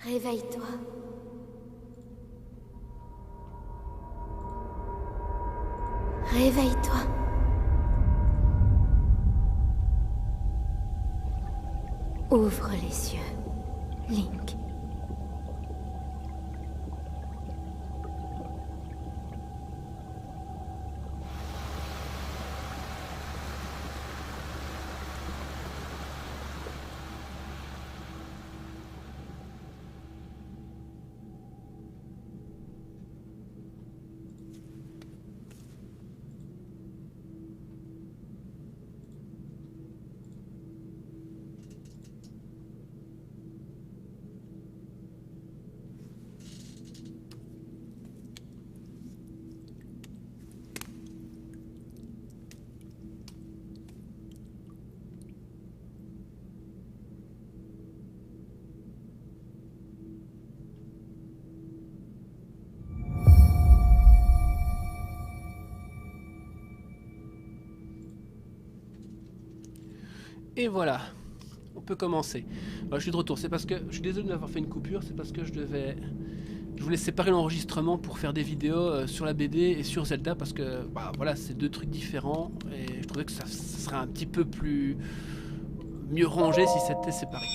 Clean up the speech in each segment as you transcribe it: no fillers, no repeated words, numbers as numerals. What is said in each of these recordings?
Réveille-toi. Réveille-toi. Ouvre les yeux, Link. Et voilà, on peut commencer. Alors, je suis de retour, c'est parce que, je suis désolé d'avoir fait une coupure, c'est parce que je voulais séparer l'enregistrement pour faire des vidéos sur la BD et sur Zelda, parce que, bah voilà, c'est deux trucs différents, et je trouvais que ça serait un petit peu plus mieux rangé si c'était séparé.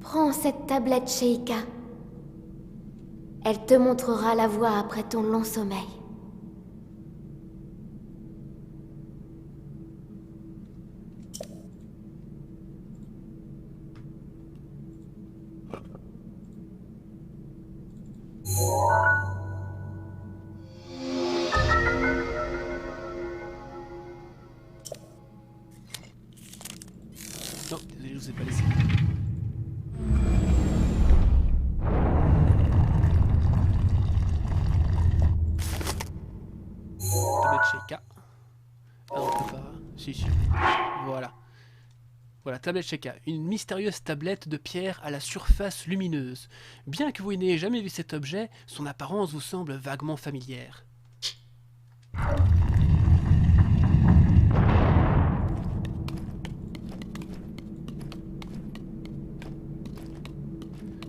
Prends cette tablette Sheikah. Elle te montrera la voie après ton long sommeil. Non, désolé, je vous ai pas laissé. Tablette Sheikah. Ah, on peut pas. Si. Voilà. Voilà, tablette Sheikah, une mystérieuse tablette de pierre à la surface lumineuse. Bien que vous n'ayez jamais vu cet objet, son apparence vous semble vaguement familière.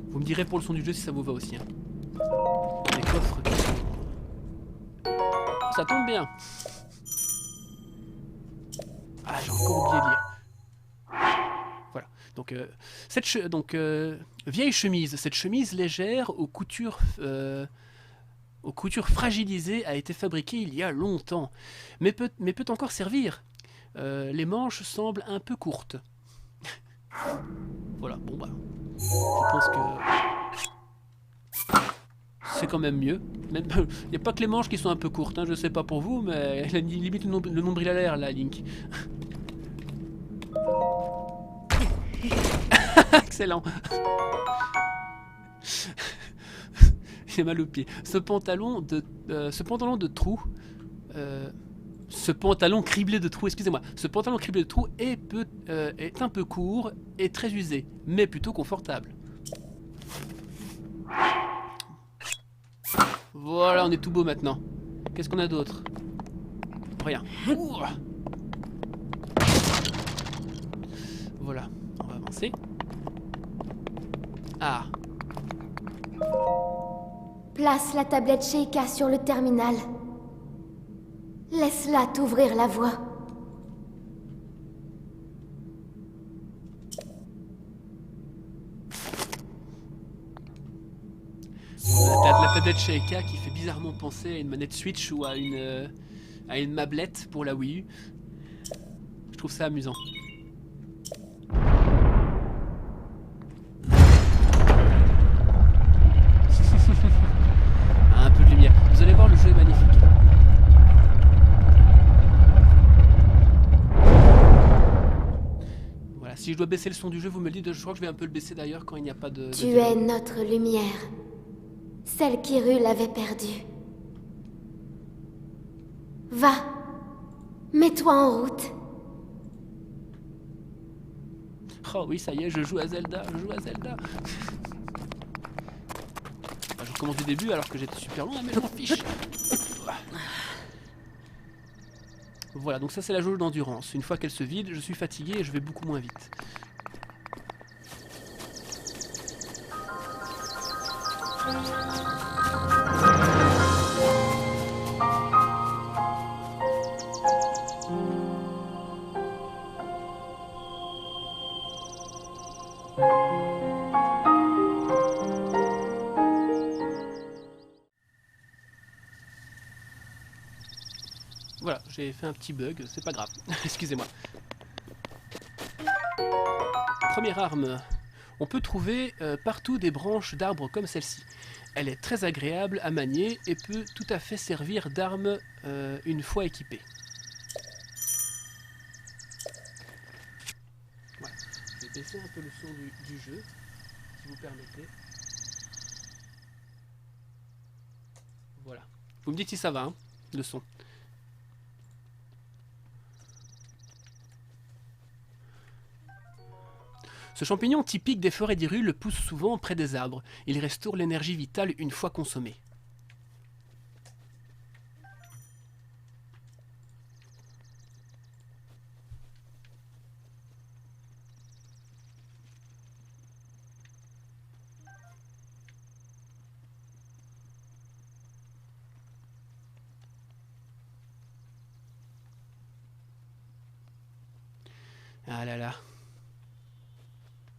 Vous me direz pour le son du jeu si ça vous va aussi. Hein. Les coffres qui sont... Ça tombe bien. Ah, j'ai encore oublié de lire. Voilà. Donc, vieille chemise. Cette chemise légère aux coutures fragilisées a été fabriquée il y a longtemps, mais peut encore servir. Les manches semblent un peu courtes. Voilà, bon bah, je pense que c'est quand même mieux. Il n'y a pas que les manches qui sont un peu courtes, hein, je sais pas pour vous, mais elle a limite le nombril à l'air là, Link. Excellent. J'ai mal au pied. Ce pantalon de trous, ce pantalon criblé de trous, excusez-moi, ce pantalon criblé de trous est un peu court et très usé, mais plutôt confortable. Voilà, on est tout beau maintenant. Qu'est-ce qu'on a d'autre? Rien. Ouh. Voilà, on va avancer. Ah. Place la tablette Sheikah sur le terminal. Laisse-la t'ouvrir la voie. La tablette Sheikah qui fait bizarrement penser à une manette Switch ou à une mablette pour la Wii U. Je trouve ça amusant. Un peu de lumière. Vous allez voir, le jeu est magnifique. Voilà, si je dois baisser le son du jeu, vous me le dites. Je crois que je vais un peu le baisser d'ailleurs quand il n'y a pas de... Tu es notre lumière. Celle qu'Hyrule avait perdue. Va. Mets-toi en route. Oh oui, ça y est, je joue à Zelda. Je recommence du début alors que j'étais super loin, mais je m'en fiche. Voilà, donc ça c'est la jauge d'endurance. Une fois qu'elle se vide, je suis fatigué et je vais beaucoup moins vite. Voilà, j'ai fait un petit bug, c'est pas grave, excusez-moi. Première arme, on peut trouver partout des branches d'arbres comme celle-ci. Elle est très agréable à manier et peut tout à fait servir d'arme une fois équipée. Voilà, je vais baisser un peu le son du jeu, si vous permettez. Voilà, vous me dites si ça va, hein, le son. Ce champignon typique des forêts d'Hyrule pousse souvent près des arbres. Il restaure l'énergie vitale une fois consommée. Ah là là.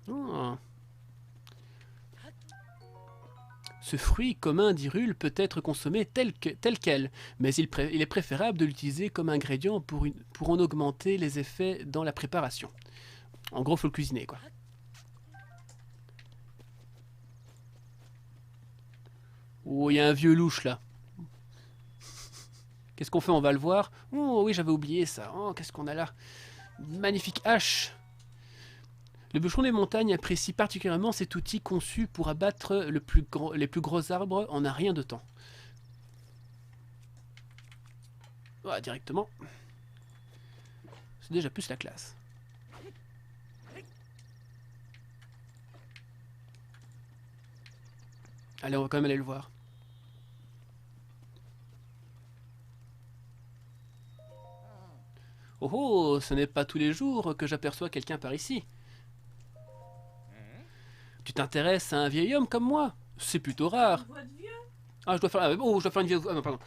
Oh. Ce fruit commun d'Hyrule peut être consommé tel quel, mais il est préférable de l'utiliser comme ingrédient pour en augmenter les effets dans la préparation. En gros, faut le cuisiner, quoi. Oh, il y a un vieux louche, là. Qu'est-ce qu'on fait? On va le voir. Oh oui, j'avais oublié ça. Oh, qu'est-ce qu'on a là? Magnifique hache. Le bûcheron des montagnes apprécie particulièrement cet outil conçu pour abattre les plus gros arbres en un rien de temps. Voilà, directement. C'est déjà plus la classe. Allez, on va quand même aller le voir. Oh oh, ce n'est pas tous les jours que j'aperçois quelqu'un par ici. Tu t'intéresses à un vieil homme comme moi? C'est plutôt rare. Ah, je dois faire, oh, je dois faire une vieille... Ah non, pardon.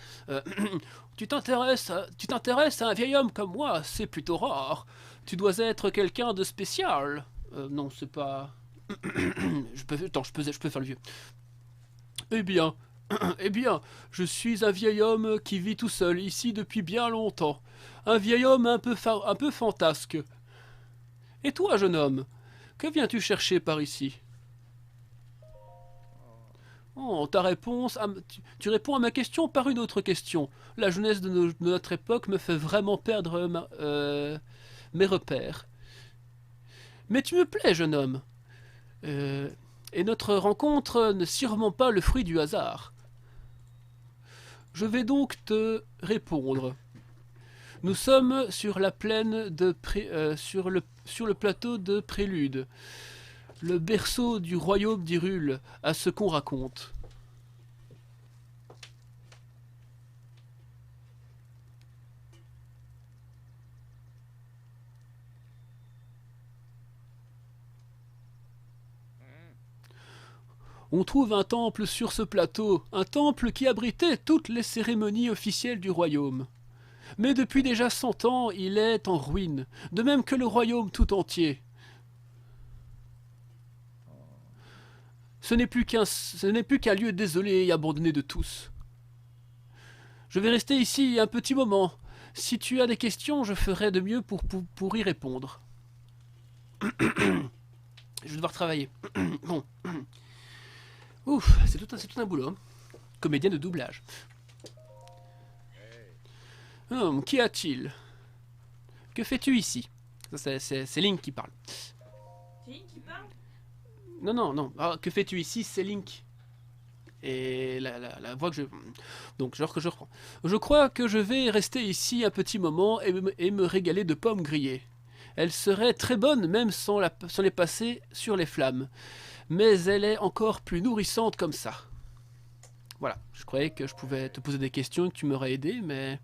Tu t'intéresses à un vieil homme comme moi? C'est plutôt rare. Tu dois être quelqu'un de spécial. Non, c'est pas... Attends, je peux faire le vieux. Eh bien, eh bien, je suis un vieil homme qui vit tout seul ici depuis bien longtemps. Un vieil homme un peu fantasque. Et toi, jeune homme, que viens-tu chercher par ici? Oh, ta réponse, tu réponds à ma question par une autre question. La jeunesse de notre époque me fait vraiment perdre mes repères. Mais tu me plais, jeune homme. Et notre rencontre n'est sûrement pas le fruit du hasard. Je vais donc te répondre. Nous sommes sur la plaine de sur le plateau de Prélude, le berceau du royaume d'Hyrule, à ce qu'on raconte. On trouve un temple sur ce plateau, un temple qui abritait toutes les cérémonies officielles du royaume. Mais depuis déjà 100 ans, il est en ruine, de même que le royaume tout entier. Ce n'est plus qu'un lieu désolé et abandonné de tous. Je vais rester ici un petit moment. Si tu as des questions, je ferai de mieux pour y répondre. Je vais devoir travailler. Bon. Ouf, c'est tout un boulot. Comédien de doublage. Qu'y a-t-il? Que fais-tu ici? C'est Link qui parle. C'est Link qui parle? Non. Ah, que fais-tu ici? C'est Link. Et la voix que je... Donc, genre que je reprends. Je crois que je vais rester ici un petit moment et me régaler de pommes grillées. Elles seraient très bonnes même sans les passer sur les flammes. Mais elle est encore plus nourrissante comme ça. Voilà, je croyais que je pouvais te poser des questions et que tu m'aurais aidé, mais...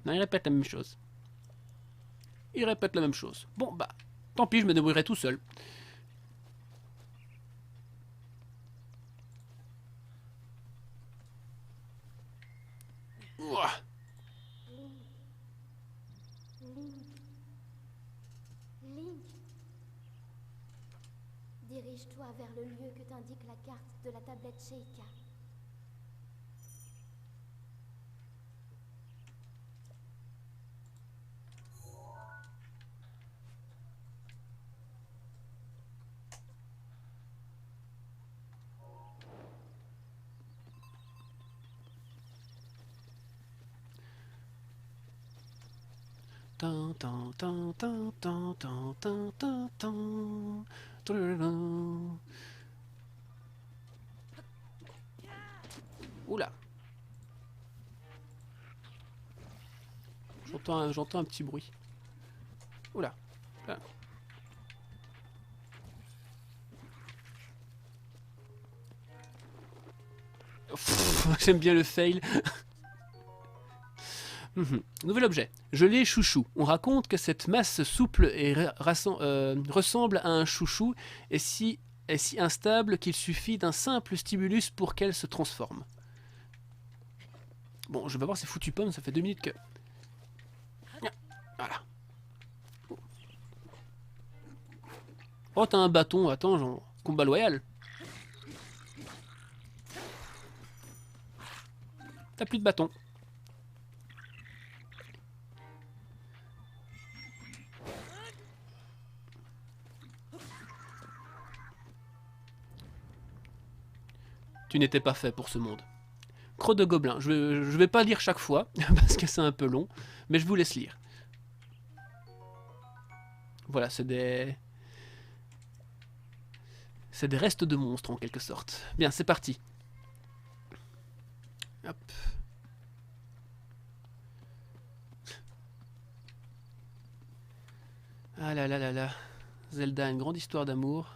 Non, il répète la même chose. Il répète la même chose. Bon, bah, tant pis, je me débrouillerai tout seul. Ouah. Link. Dirige-toi vers le lieu que t'indique la carte de la tablette Sheikah. Tan, tan, tan, tan, tan, tan, tan, tan, tan. Trululun. Oula. J'entends un petit bruit. Oula. Là. J'aime bien le fail. Nouvel objet. Gelée chouchou. On raconte que cette masse souple et ressemble à un chouchou et si instable qu'il suffit d'un simple stimulus pour qu'elle se transforme. Bon, je vais voir ces foutues pommes, ça fait 2 minutes que... Voilà. Oh, t'as un bâton, attends, genre... Combat loyal. T'as plus de bâton. Tu n'étais pas fait pour ce monde. Croc de gobelin. Je vais pas lire chaque fois, parce que c'est un peu long, mais je vous laisse lire. Voilà, c'est des restes de monstres, en quelque sorte. Bien, c'est parti. Hop. Ah là là là là. Zelda, une grande histoire d'amour.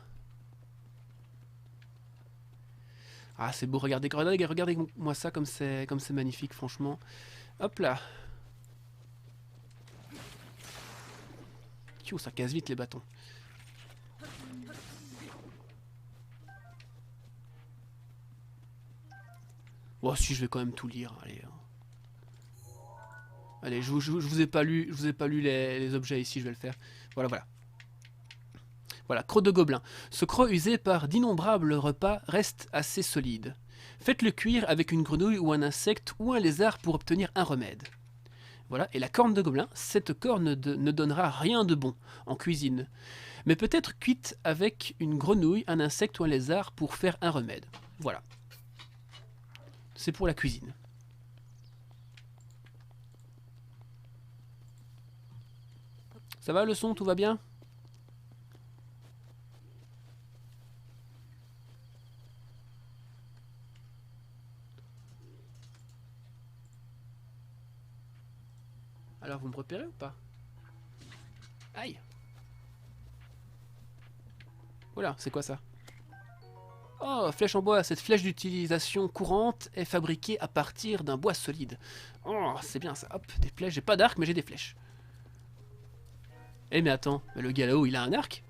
Ah, c'est beau, regardez-moi ça comme c'est magnifique, franchement. Hop là. Tchou, ça casse vite les bâtons. Oh, si, je vais quand même tout lire. Allez, allez, je vous ai pas lu les objets ici, je vais le faire. Voilà, voilà. Voilà, croc de gobelin. Ce croc usé par d'innombrables repas reste assez solide. Faites-le cuire avec une grenouille ou un insecte ou un lézard pour obtenir un remède. Voilà, et la corne de gobelin, cette corne ne donnera rien de bon en cuisine, mais peut être cuite avec une grenouille, un insecte ou un lézard pour faire un remède. Voilà. C'est pour la cuisine. Ça va le son, tout va bien ? Alors vous me repérez ou pas? Aïe. Voilà, c'est quoi ça? Oh, flèche en bois. Cette flèche d'utilisation courante est fabriquée à partir d'un bois solide. Oh, c'est bien ça. Hop, des flèches. J'ai pas d'arc, mais j'ai des flèches. Eh mais attends, le gars là-haut, il a un arc?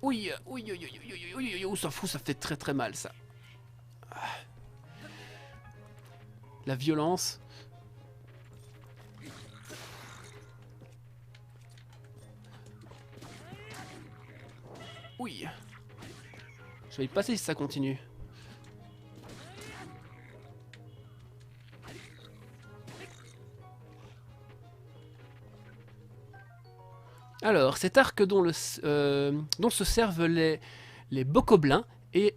Oui, oui, oui, oui, oui, oui, oui, on s'en fout, ça fait très très mal ça. La violence. Oui. Je vais y passer si ça continue. Alors, cet arc dont se servent les bokoblins est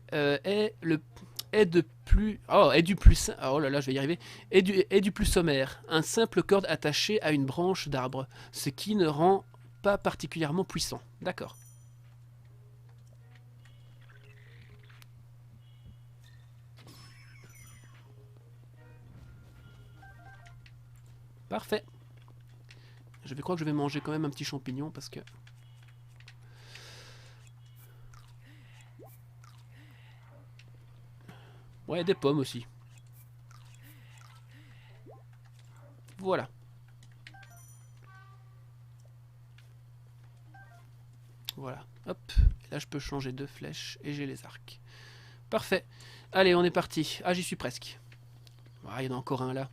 du plus sommaire, un simple corde attachée à une branche d'arbre, ce qui ne rend pas particulièrement puissant. D'accord. Parfait. Je vais croire que je vais manger quand même un petit champignon parce que... Ouais, des pommes aussi. Voilà. Voilà, hop. Et là, je peux changer de flèche et j'ai les arcs. Parfait. Allez, on est parti. Ah, j'y suis presque. Ah, il y en a encore un là.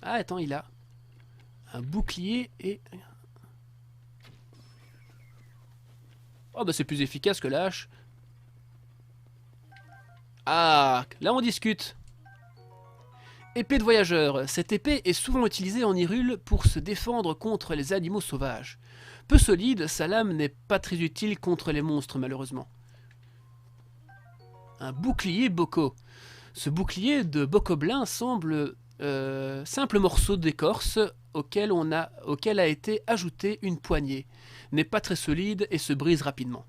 Ah, attends, il a un bouclier et... Oh, bah c'est plus efficace que la hache. Ah, là on discute. Épée de voyageur. Cette épée est souvent utilisée en Hyrule pour se défendre contre les animaux sauvages. Peu solide, sa lame n'est pas très utile contre les monstres malheureusement. Un bouclier Boko. Ce bouclier de Bokoblin semble simple morceau d'écorce auquel a été ajouté une poignée. N'est pas très solide et se brise rapidement.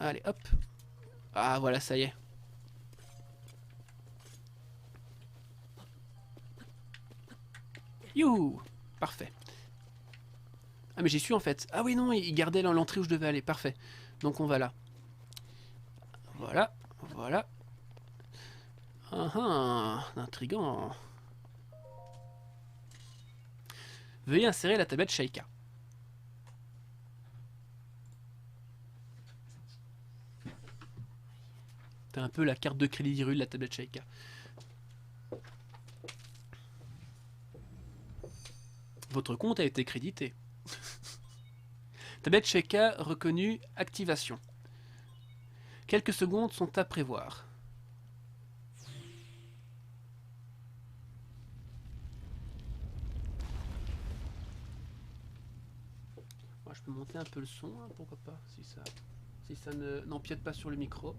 Allez, hop. Ah, voilà, ça y est. Youhou! Parfait. Ah, mais j'y suis en fait. Ah oui, non, il gardait l'entrée où je devais aller. Parfait. Donc on va là. Voilà, voilà. Ah ah, intriguant. Veuillez insérer la tablette Sheikah. C'est un peu la carte de crédit d'Hyrule, la tablette Sheikah. Votre compte a été crédité. Tablette Sheikah reconnue, activation. Quelques secondes sont à prévoir. Moi, je peux monter un peu le son, hein, pourquoi pas, si ça n'empiète pas sur le micro.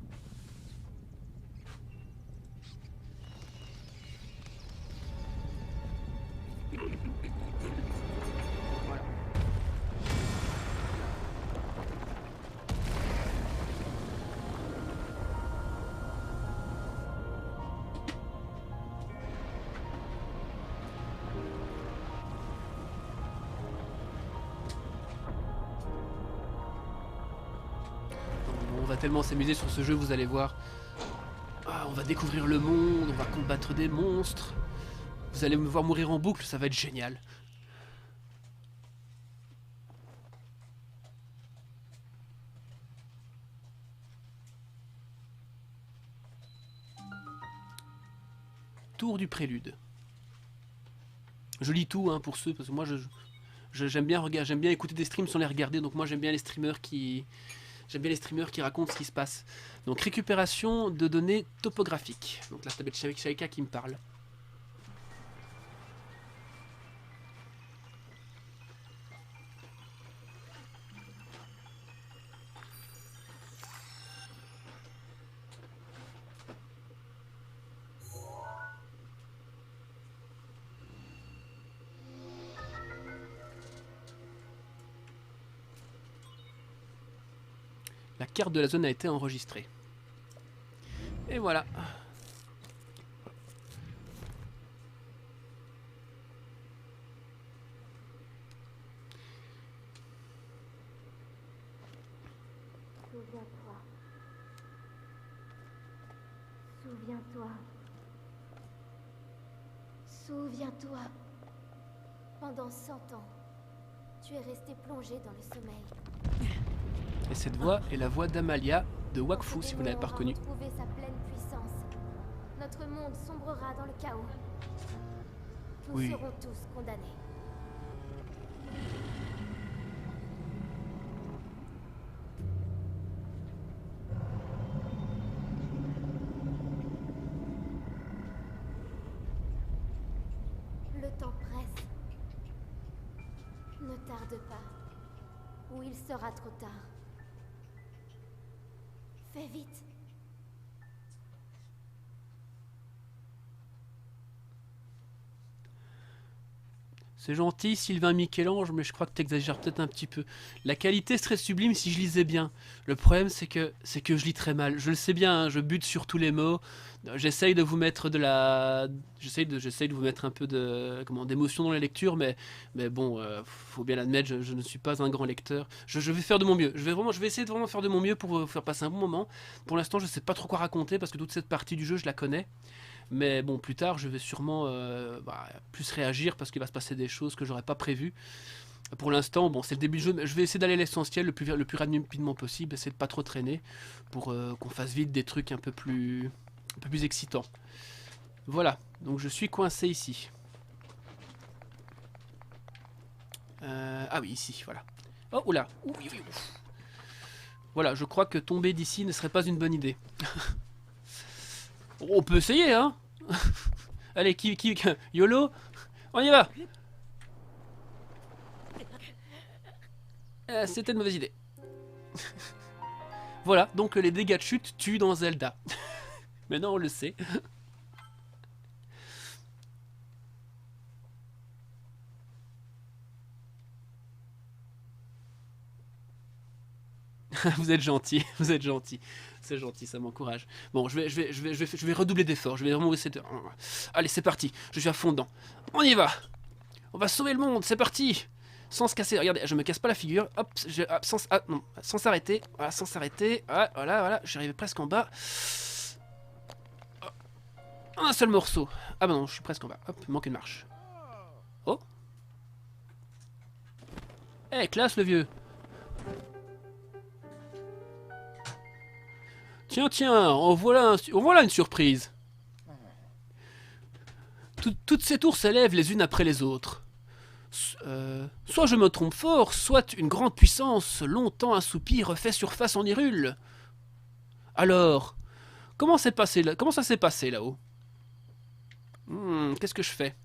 Voilà. On va tellement s'amuser sur ce jeu, vous allez voir. Ah, on va découvrir le monde, on va combattre des monstres. Vous allez me voir mourir en boucle, ça va être génial. Tour du prélude. Je lis tout hein, pour ceux, parce que moi j'aime bien écouter des streams sans les regarder, donc moi j'aime bien les streamers qui racontent ce qui se passe. Donc récupération de données topographiques. Donc là, c'est avec Sheikah qui me parle. La carte de la zone a été enregistrée. Et voilà. Souviens-toi. Souviens-toi. Souviens-toi. Pendant 100 ans, tu es resté plongé dans le sommeil. Et cette voix est la voix d'Amalia de Wakfu, si vous n'avez pas reconnu. Retrouver sa pleine puissance. Notre monde sombrera dans le chaos. Nous Oui. serons tous condamnés. Le temps presse. Ne tarde pas, ou il sera trop tard. Fais vite. C'est gentil, Sylvain Michel-Ange, mais je crois que tu exagères peut-être un petit peu. La qualité serait sublime si je lisais bien. Le problème, c'est que je lis très mal. Je le sais bien, hein, je bute sur tous les mots. J'essaye de vous mettre de la... J'essaye de vous mettre un peu de... d'émotion dans la lecture, mais bon, faut bien l'admettre, je ne suis pas un grand lecteur. Je vais faire de mon mieux. Je vais essayer de vraiment faire de mon mieux pour vous faire passer un bon moment. Pour l'instant, je ne sais pas trop quoi raconter, parce que toute cette partie du jeu, je la connais. Mais bon, plus tard, je vais sûrement plus réagir parce qu'il va se passer des choses que j'aurais pas prévues. Pour l'instant, bon, c'est le début du jeu, mais je vais essayer d'aller à l'essentiel le plus rapidement possible, essayer de pas trop traîner pour qu'on fasse vite des trucs un peu plus excitants. Voilà, donc je suis coincé ici. Ah oui, ici, voilà. Oh, oula, oui. Voilà, je crois que tomber d'ici ne serait pas une bonne idée. On peut essayer, hein. Allez, YOLO, on y va. C'était une mauvaise idée. Voilà, donc les dégâts de chute tuent dans Zelda. Maintenant on le sait. Vous êtes gentil, vous êtes gentil. C'est gentil, ça m'encourage. Bon, je vais redoubler d'efforts. Je vais vraiment essayer de... Allez, c'est parti. Je suis à fond dedans. On y va. On va sauver le monde, c'est parti. Sans se casser. Regardez, je me casse pas la figure. Hop, sans s'arrêter. Voilà, sans s'arrêter. Voilà. J'arrive presque en bas. Un seul morceau. Ah bah non, je suis presque en bas. Hop, il manque une marche. Oh. Eh, classe le vieux. Tiens, en voilà une surprise. Toutes ces tours s'élèvent les unes après les autres. Soit je me trompe fort, soit une grande puissance, longtemps assoupie, refait surface en Hyrule. Alors, comment ça s'est passé là-haut? Qu'est-ce que je fais?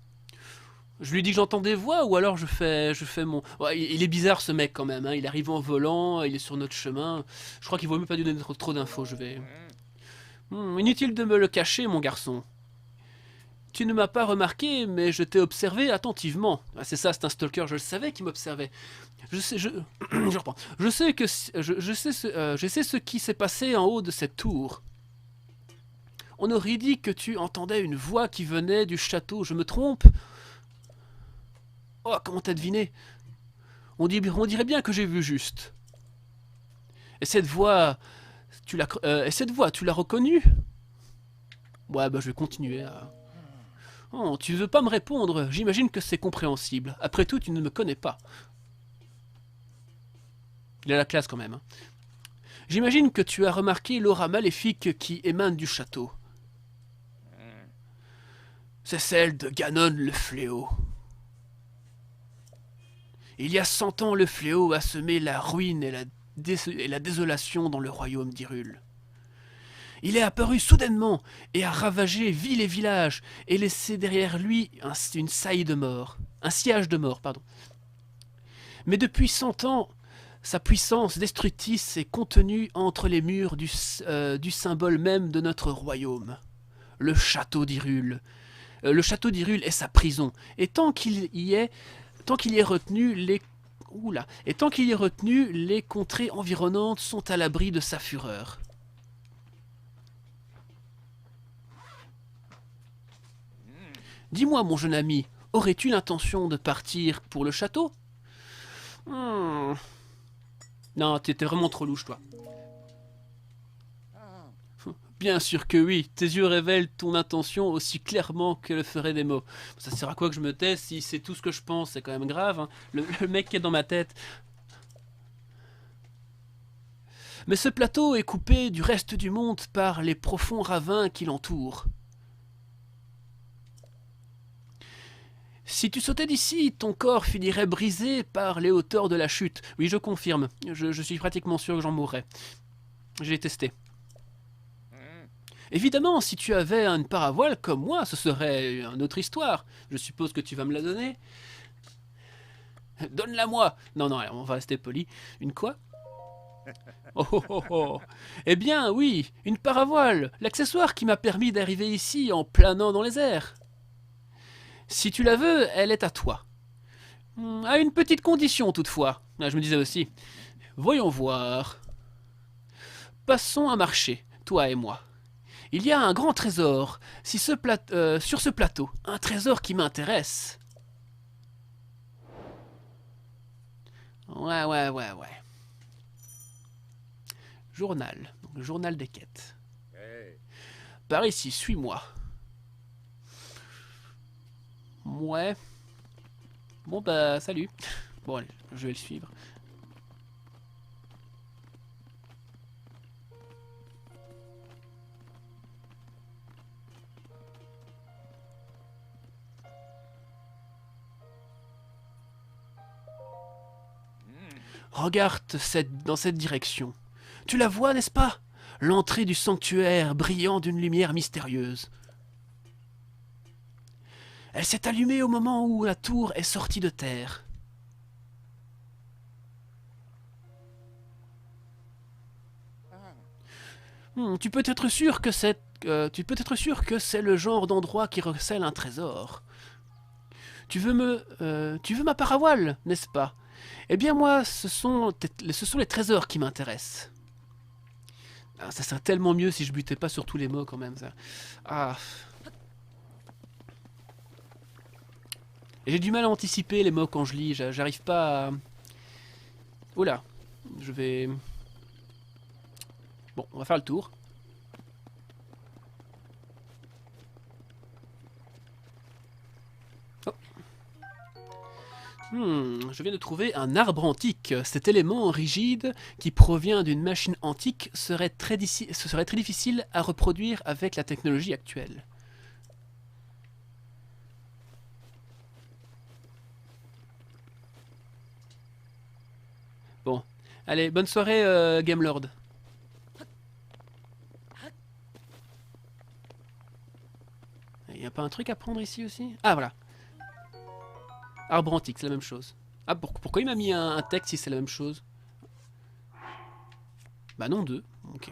Je lui dis que j'entends des voix ou alors je fais mon... Ouais, il est bizarre ce mec quand même, hein. Il arrive en volant, il est sur notre chemin. Je crois qu'il vaut mieux pas lui donner trop d'infos, je vais... inutile de me le cacher, mon garçon. Tu ne m'as pas remarqué, mais je t'ai observé attentivement. Ah, c'est ça, c'est un stalker, je le savais qu'il m'observait. Je reprends. Je sais ce qui s'est passé en haut de cette tour. On aurait dit que tu entendais une voix qui venait du château, je me trompe? Oh, comment t'as deviné? On dirait bien que j'ai vu juste. Et cette voix, tu l'as reconnue? Ouais, bah je vais continuer à... Oh, tu veux pas me répondre? J'imagine que c'est compréhensible. Après tout, tu ne me connais pas. Il a la classe quand même. Hein. J'imagine que tu as remarqué l'aura maléfique qui émane du château. C'est celle de Ganon le fléau. Il y a 100 ans, le fléau a semé la ruine et la désolation dans le royaume d'Hyrule. Il est apparu soudainement et a ravagé ville et village et laissé derrière lui une saille de mort. Un sillage de mort, pardon. Mais depuis 100 ans, sa puissance destructrice est contenue entre les murs du symbole même de notre royaume. Le château d'Hyrule. Le château d'Hyrule est sa prison. Et tant qu'il y est retenu, les contrées environnantes sont à l'abri de sa fureur. Dis-moi, mon jeune ami, aurais-tu l'intention de partir pour le château? Non, t'étais vraiment trop louche, toi. Bien sûr que oui, tes yeux révèlent ton intention aussi clairement que le feraient des mots. Ça sert à quoi que je me taise si c'est tout ce que je pense? C'est quand même grave, hein. Le mec qui est dans ma tête. Mais ce plateau est coupé du reste du monde par les profonds ravins qui l'entourent. Si tu sautais d'ici, ton corps finirait brisé par les hauteurs de la chute. Oui, je confirme. Je suis pratiquement sûr que j'en mourrais. J'ai testé. Évidemment, si tu avais une paravoile comme moi, ce serait une autre histoire. Je suppose que tu vas me la donner. Donne-la-moi. Non, on va rester poli. Une quoi? Oh. Eh bien, oui, une paravoile. L'accessoire qui m'a permis d'arriver ici en planant dans les airs. Si tu la veux, elle est à toi. À une petite condition toutefois. Ah, je me disais aussi. Voyons voir. Passons à marcher, toi et moi. Il y a un grand trésor sur ce plateau. Un trésor qui m'intéresse. Ouais. Journal. Donc, le journal des quêtes. Par ici, suis-moi. Ouais. Bon bah, salut. Bon allez, je vais le suivre. Regarde dans cette direction. Tu la vois, n'est-ce pas? L'entrée du sanctuaire brillant d'une lumière mystérieuse. Elle s'est allumée au moment où la tour est sortie de terre. Tu peux être sûr que c'est le genre d'endroit qui recèle un trésor. Tu veux ma paravoile, n'est-ce pas? Eh bien moi, ce sont les trésors qui m'intéressent. Ah, ça serait tellement mieux si je butais pas sur tous les mots quand même. Ça. Ah. J'ai du mal à anticiper les mots quand je lis. J'arrive pas à... Oula. Je vais... Bon, on va faire le tour. Oh. Je viens de trouver un arbre antique. Cet élément rigide qui provient d'une machine antique serait très difficile à reproduire avec la technologie actuelle. Bon, allez, bonne soirée, Gamelord. Il n'y a pas un truc à prendre ici aussi? Ah, voilà. Arbre antique, c'est la même chose. Ah, pourquoi il m'a mis un texte si c'est la même chose? Bah non, 2. Ok.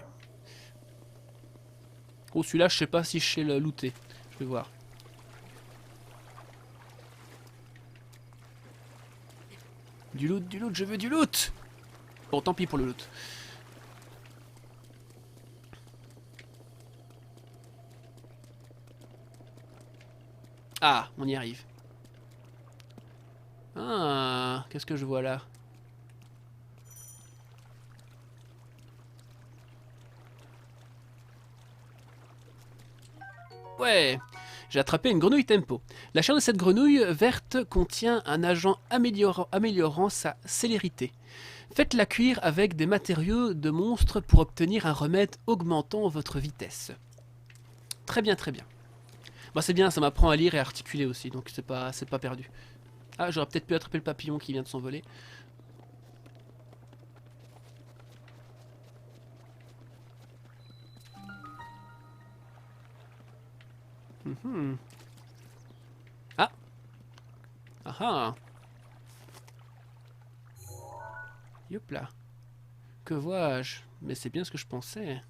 Oh, celui-là, je sais pas si je sais le looter. Je vais voir. Du loot, je veux du loot! Bon, tant pis pour le loot. Ah, on y arrive. Ah, qu'est-ce que je vois là? Ouais, j'ai attrapé une grenouille tempo. La chair de cette grenouille verte contient un agent améliorant sa célérité. Faites-la cuire avec des matériaux de monstres pour obtenir un remède augmentant votre vitesse. Très bien, très bien. Bah c'est bien, ça m'apprend à lire et à articuler aussi, donc c'est pas perdu. Ah, j'aurais peut-être pu attraper le papillon qui vient de s'envoler. Ah. Ah ah. Yop là. Que vois-je? Mais c'est bien ce que je pensais.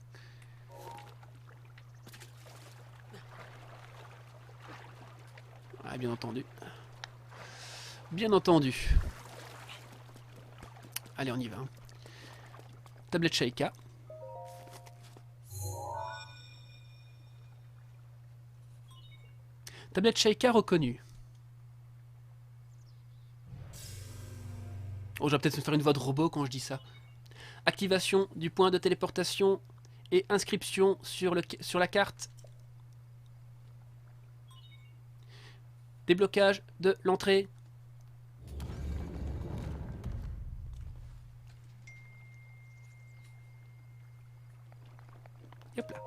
Ah, bien entendu. Bien entendu. Allez, on y va. Tablette Sheikah. Tablette Sheikah reconnue. Oh, je vais peut-être me faire une voix de robot quand je dis ça. Activation du point de téléportation et inscription sur la carte. Déblocage de l'entrée. Hop là.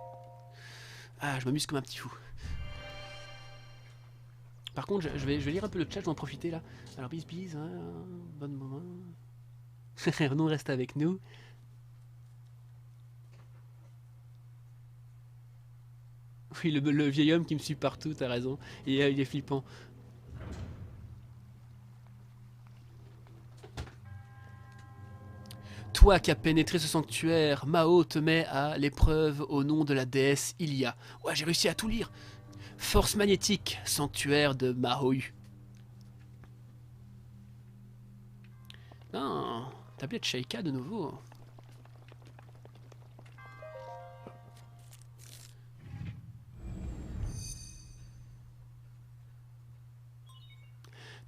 Ah, je m'amuse comme un petit fou. Par contre, je vais lire un peu le chat, je vais en profiter là. Alors, bis, hein, bon moment. Renaud reste avec nous. Oui, le vieil homme qui me suit partout, t'as raison. Et il est flippant. Toi qui as pénétré ce sanctuaire, Mao te met à l'épreuve au nom de la déesse Ilia. Ouais, j'ai réussi à tout lire. Force magnétique, sanctuaire de Mahoyu. Non, tablette Sheikah de nouveau.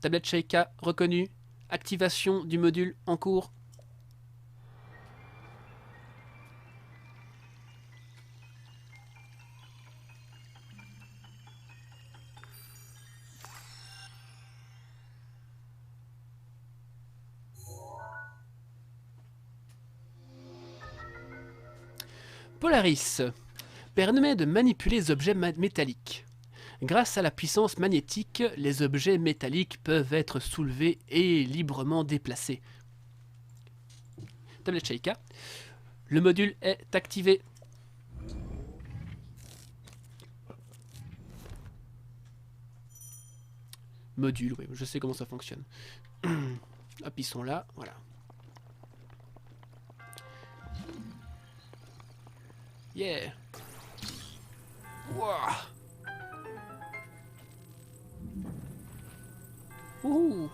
Tablette Sheikah reconnue. Activation du module en cours. Polaris permet de manipuler les objets métalliques. Grâce à la puissance magnétique, les objets métalliques peuvent être soulevés et librement déplacés. Tablette Sheikah. Le module est activé. Module, oui, je sais comment ça fonctionne. Hop, ils sont là, voilà. Yeah. Wouah. Ouh.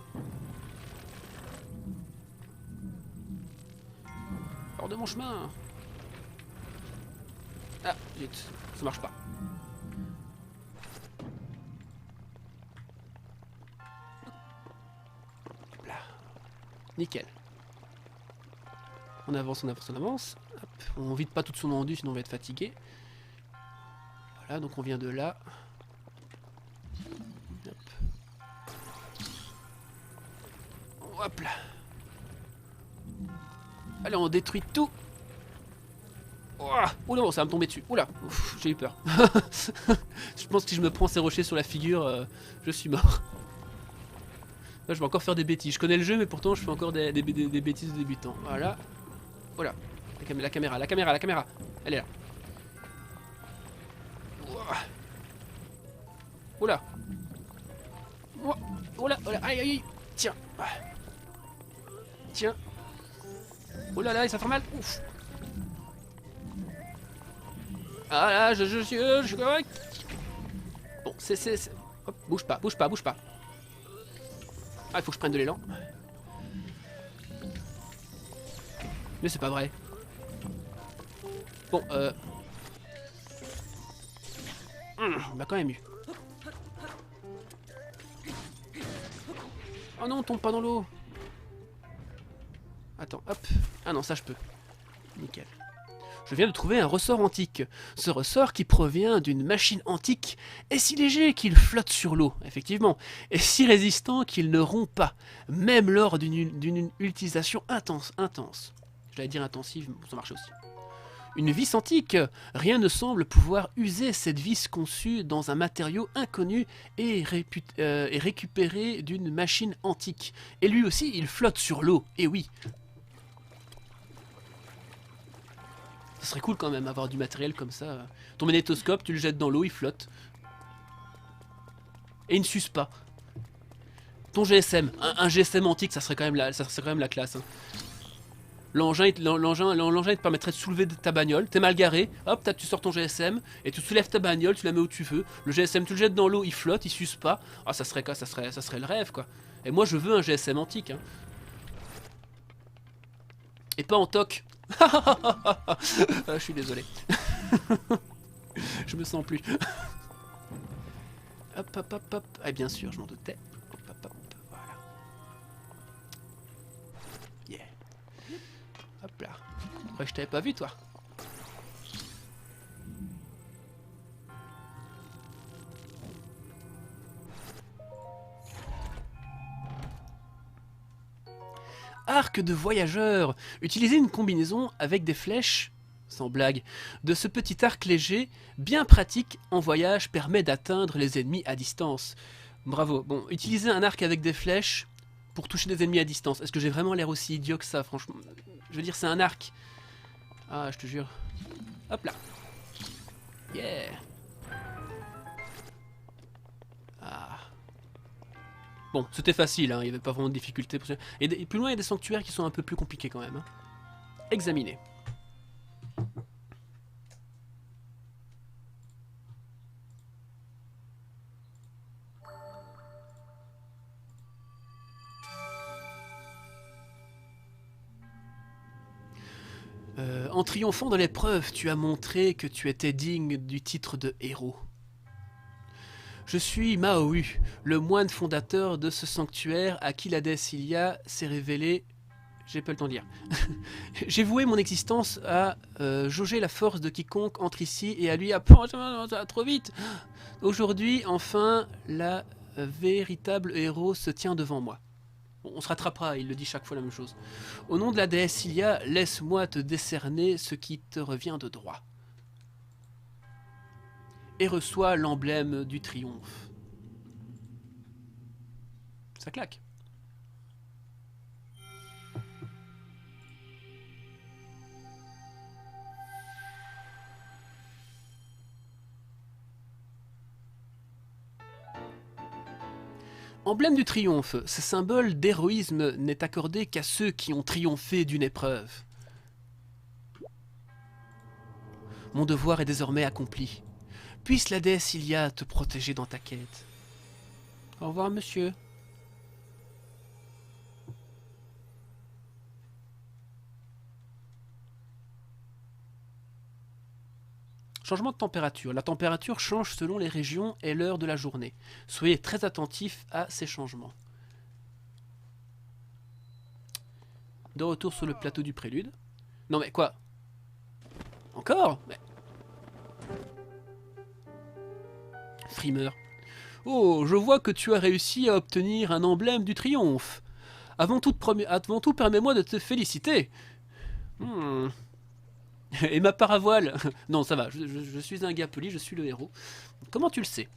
Hors de mon chemin. Ah, zut, ça marche pas. Hop là. Nickel. On avance, on avance, on avance. Hop. On vide pas toute son endu, sinon on va être fatigué. Voilà, donc on vient de là. Hop. Hop là. Allez, on détruit tout. Oh non, ça va me tomber dessus. Oula, j'ai eu peur. Je pense que si je me prends ces rochers sur la figure, je suis mort. Là, je vais encore faire des bêtises. Je connais le jeu, mais pourtant, je fais encore des bêtises de débutant. Voilà. Voilà. La caméra, la caméra, la caméra. Elle est là. Oula. Oula, oula, aïe, aïe. Tiens. Tiens. Oh là là, ça fait mal. Ouf. Ah là, je suis correct. Bon, c'est... Hop, bouge pas, bouge pas, bouge pas. Ah, il faut que je prenne de l'élan. Mais c'est pas vrai. Bon, on m'a quand même eu. Oh non, on tombe pas dans l'eau. Attends, hop. Ah non, ça je peux. Nickel. Je viens de trouver un ressort antique. Ce ressort qui provient d'une machine antique est si léger qu'il flotte sur l'eau, effectivement, et si résistant qu'il ne rompt pas, même lors d'une utilisation intense. J'allais dire intensive, mais ça marche aussi. Une vis antique, rien ne semble pouvoir user cette vis conçue dans un matériau inconnu et récupéré d'une machine antique. Et lui aussi, il flotte sur l'eau, et oui. Ça serait cool quand même, avoir du matériel comme ça. Ton magnétoscope, tu le jettes dans l'eau, il flotte. Et il ne s'use pas. Ton GSM, un GSM antique, ça serait quand même la classe. Hein. L'engin, il te permettrait de soulever ta bagnole, t'es mal garé, hop, tu sors ton GSM, et tu soulèves ta bagnole, tu la mets où tu veux. Le GSM, tu le jettes dans l'eau, il flotte, il s'use pas. Ah, ça serait quoi, ça serait le rêve, quoi. Et moi, je veux un GSM antique. Hein. Et pas en toc. Je suis désolé. Je me sens plus. Hop, hop, hop, hop. Ah, bien sûr, je m'en doutais. Hop, hop, hop. Voilà. Yeah. Hop là. Ouais, je t'avais pas vu, toi. Arc de voyageur. Utilisez une combinaison avec des flèches, sans blague, de ce petit arc léger, bien pratique en voyage, permet d'atteindre les ennemis à distance. Bravo. Bon, utiliser un arc avec des flèches pour toucher des ennemis à distance. Est-ce que j'ai vraiment l'air aussi idiot que ça, franchement? Je veux dire, c'est un arc. Ah, je te jure. Hop là. Yeah. Ah. Bon, c'était facile, hein, il n'y avait pas vraiment de difficulté. Et plus loin, il y a des sanctuaires qui sont un peu plus compliqués quand même. Hein. Examiner. En triomphant dans l'épreuve, tu as montré que tu étais digne du titre de héros. Je suis Maohu, le moine fondateur de ce sanctuaire à qui la déesse Ilia s'est révélée. J'ai pas le temps de lire. J'ai voué mon existence à jauger la force de quiconque entre ici et à lui apprendre. Ça va trop vite. Aujourd'hui, enfin, la véritable héros se tient devant moi. Bon, on se rattrapera, il le dit chaque fois la même chose. Au nom de la déesse Ilia, laisse-moi te décerner ce qui te revient de droit. Et reçois l'emblème du triomphe. Ça claque. Emblème du triomphe, ce symbole d'héroïsme n'est accordé qu'à ceux qui ont triomphé d'une épreuve. Mon devoir est désormais accompli. Puisse la déesse Ilia te protéger dans ta quête. Au revoir, monsieur. Changement de température. La température change selon les régions et l'heure de la journée. Soyez très attentifs à ces changements. De retour sur le plateau du prélude. Non mais quoi? Encore? Mais... Frimeur. Oh, je vois que tu as réussi à obtenir un emblème du triomphe. Avant tout, permets-moi de te féliciter. Et ma paravoile. Non, ça va, je suis un gars poli, je suis le héros. Comment tu le sais?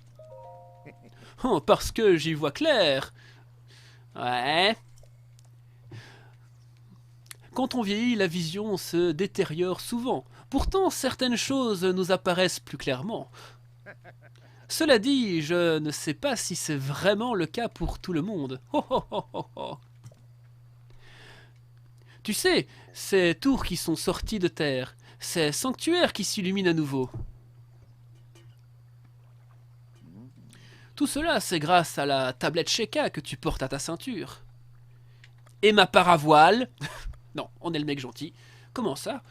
Oh, parce que j'y vois clair. Ouais. Quand on vieillit, la vision se détériore souvent. Pourtant, certaines choses nous apparaissent plus clairement. Cela dit, je ne sais pas si c'est vraiment le cas pour tout le monde. Oh, oh, oh, oh, oh. Tu sais, ces tours qui sont sortis de terre, ces sanctuaires qui s'illuminent à nouveau. Tout cela, c'est grâce à la tablette Sheikah que tu portes à ta ceinture. Et ma paravoile. Non, on est le mec gentil. Comment ça?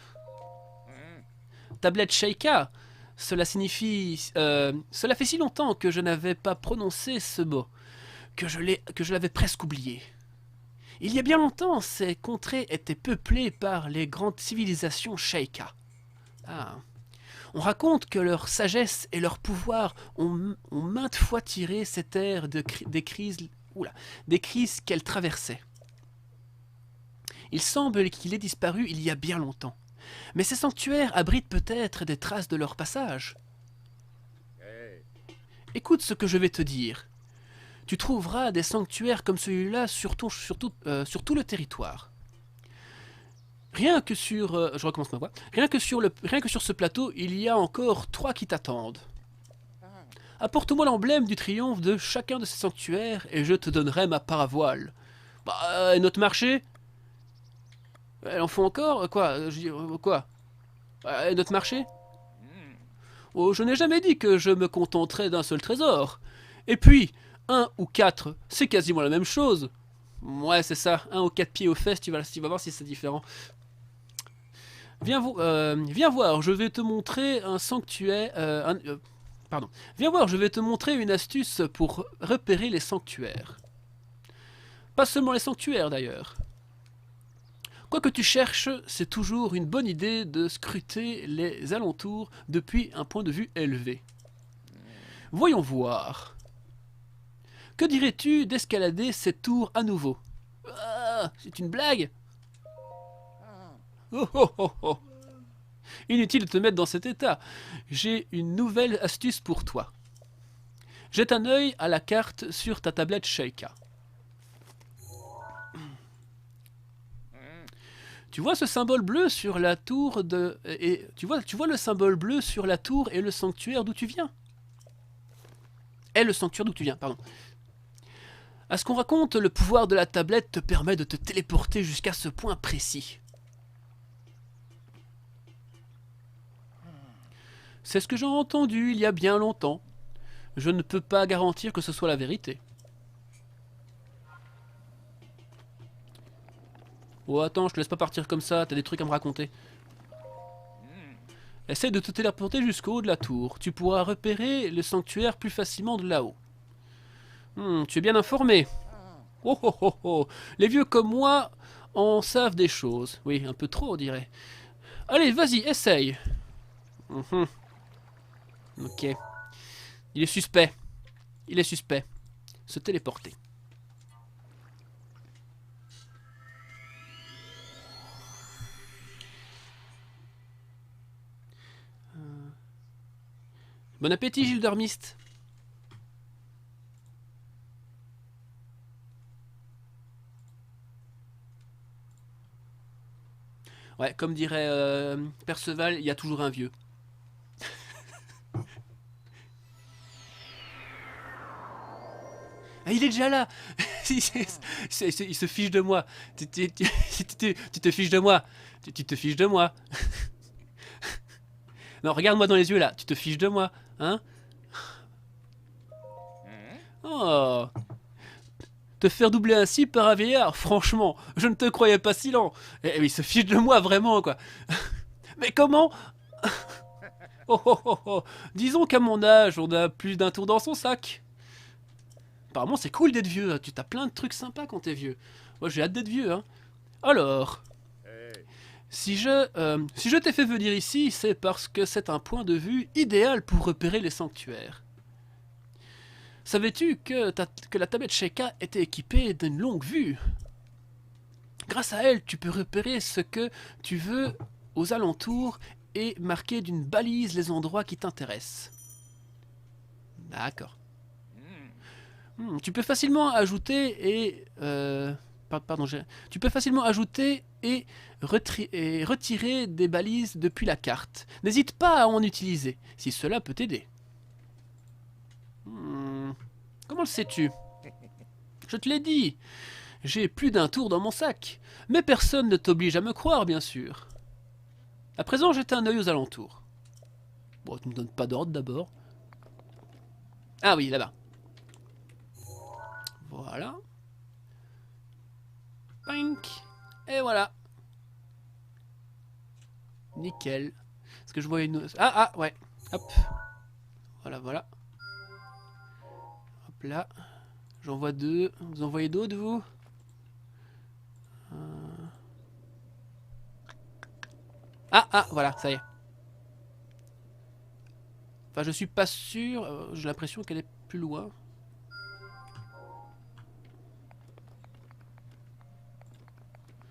Tablette Sheikah. Cela signifie... cela fait si longtemps que je n'avais pas prononcé ce mot, que je l'avais presque oublié. Il y a bien longtemps, ces contrées étaient peuplées par les grandes civilisations Sheikah. Ah. On raconte que leur sagesse et leur pouvoir ont maintes fois tiré ces terres des crises qu'elles traversaient. Il semble qu'il ait disparu il y a bien longtemps. Mais ces sanctuaires abritent peut-être des traces de leur passage. Écoute ce que je vais te dire. Tu trouveras des sanctuaires comme celui-là sur tout le territoire. Rien que sur... je recommence ma voix. Rien que sur ce plateau, il y a encore 3 qui t'attendent. Apporte-moi l'emblème du triomphe de chacun de ces sanctuaires et je te donnerai ma paravoile. Bah, notre marché? Elle en faut encore? Quoi? Quoi? Notre marché? Oh, je n'ai jamais dit que je me contenterais d'un seul trésor. Et puis, 1 ou 4, c'est quasiment la même chose. Ouais, c'est ça. 1 ou 4 pieds aux fesses, tu vas voir si c'est différent. Viens voir, je vais te montrer un sanctuaire... pardon. Viens voir, je vais te montrer une astuce pour repérer les sanctuaires. Pas seulement les sanctuaires, d'ailleurs. Quoi que tu cherches, c'est toujours une bonne idée de scruter les alentours depuis un point de vue élevé. Voyons voir. Que dirais-tu d'escalader cette tour à nouveau? Ah, c'est une blague? Oh, oh, oh, oh. Inutile de te mettre dans cet état. J'ai une nouvelle astuce pour toi. Jette un œil à la carte sur ta tablette Sheikah. Tu vois ce symbole bleu sur la tour de... Et tu vois le symbole bleu sur la tour et le sanctuaire d'où tu viens? Et le sanctuaire d'où tu viens, pardon. À ce qu'on raconte, le pouvoir de la tablette te permet de te téléporter jusqu'à ce point précis. C'est ce que j'ai entendu il y a bien longtemps. Je ne peux pas garantir que ce soit la vérité. Oh attends, je te laisse pas partir comme ça, t'as des trucs à me raconter. Essaye de te téléporter jusqu'au haut de la tour. Tu pourras repérer le sanctuaire plus facilement de là-haut. Tu es bien informé. Oh oh oh oh. Les vieux comme moi en savent des choses. Oui, un peu trop, on dirait. Allez, vas-y, essaye. Ok. Il est suspect. Il est suspect. Se téléporter. Bon appétit, Gildermist. Ouais, comme dirait Perceval, il y a toujours un vieux. Ah, il est déjà là. Il se fiche de moi. Tu te fiches de moi. Tu te fiches de moi. Non, regarde-moi dans les yeux là. Tu te fiches de moi. Hein? Oh. Te faire doubler ainsi par un vieillard, franchement, je ne te croyais pas si lent. Et il se fiche de moi vraiment, quoi. Mais comment? Oh, oh, oh, oh. Disons qu'à mon âge, on a plus d'un tour dans son sac. Apparemment, c'est cool d'être vieux. Tu t'as plein de trucs sympas quand t'es vieux. Moi, j'ai hâte d'être vieux, hein. Alors, si je t'ai fait venir ici, c'est parce que c'est un point de vue idéal pour repérer les sanctuaires. Savais-tu que la tablette Sheikah était équipée d'une longue vue? Grâce à elle, tu peux repérer ce que tu veux aux alentours et marquer d'une balise les endroits qui t'intéressent. D'accord. Tu peux facilement ajouter et... tu peux facilement ajouter et retirer des balises depuis la carte. N'hésite pas à en utiliser, si cela peut t'aider. Comment le sais-tu? Je te l'ai dit. J'ai plus d'un tour dans mon sac. Mais personne ne t'oblige à me croire, bien sûr. À présent, jette un œil aux alentours. Bon, tu ne me donnes pas d'ordre d'abord. Ah oui, là-bas. Voilà. Pink. Et voilà. Nickel. Est-ce que je vois une... Ah, ah, ouais. Hop. Voilà, voilà. Hop là. J'en vois deux. Vous en voyez d'autres, vous? Ah, ah, voilà, ça y est. Enfin, je suis pas sûr. J'ai l'impression qu'elle est plus loin.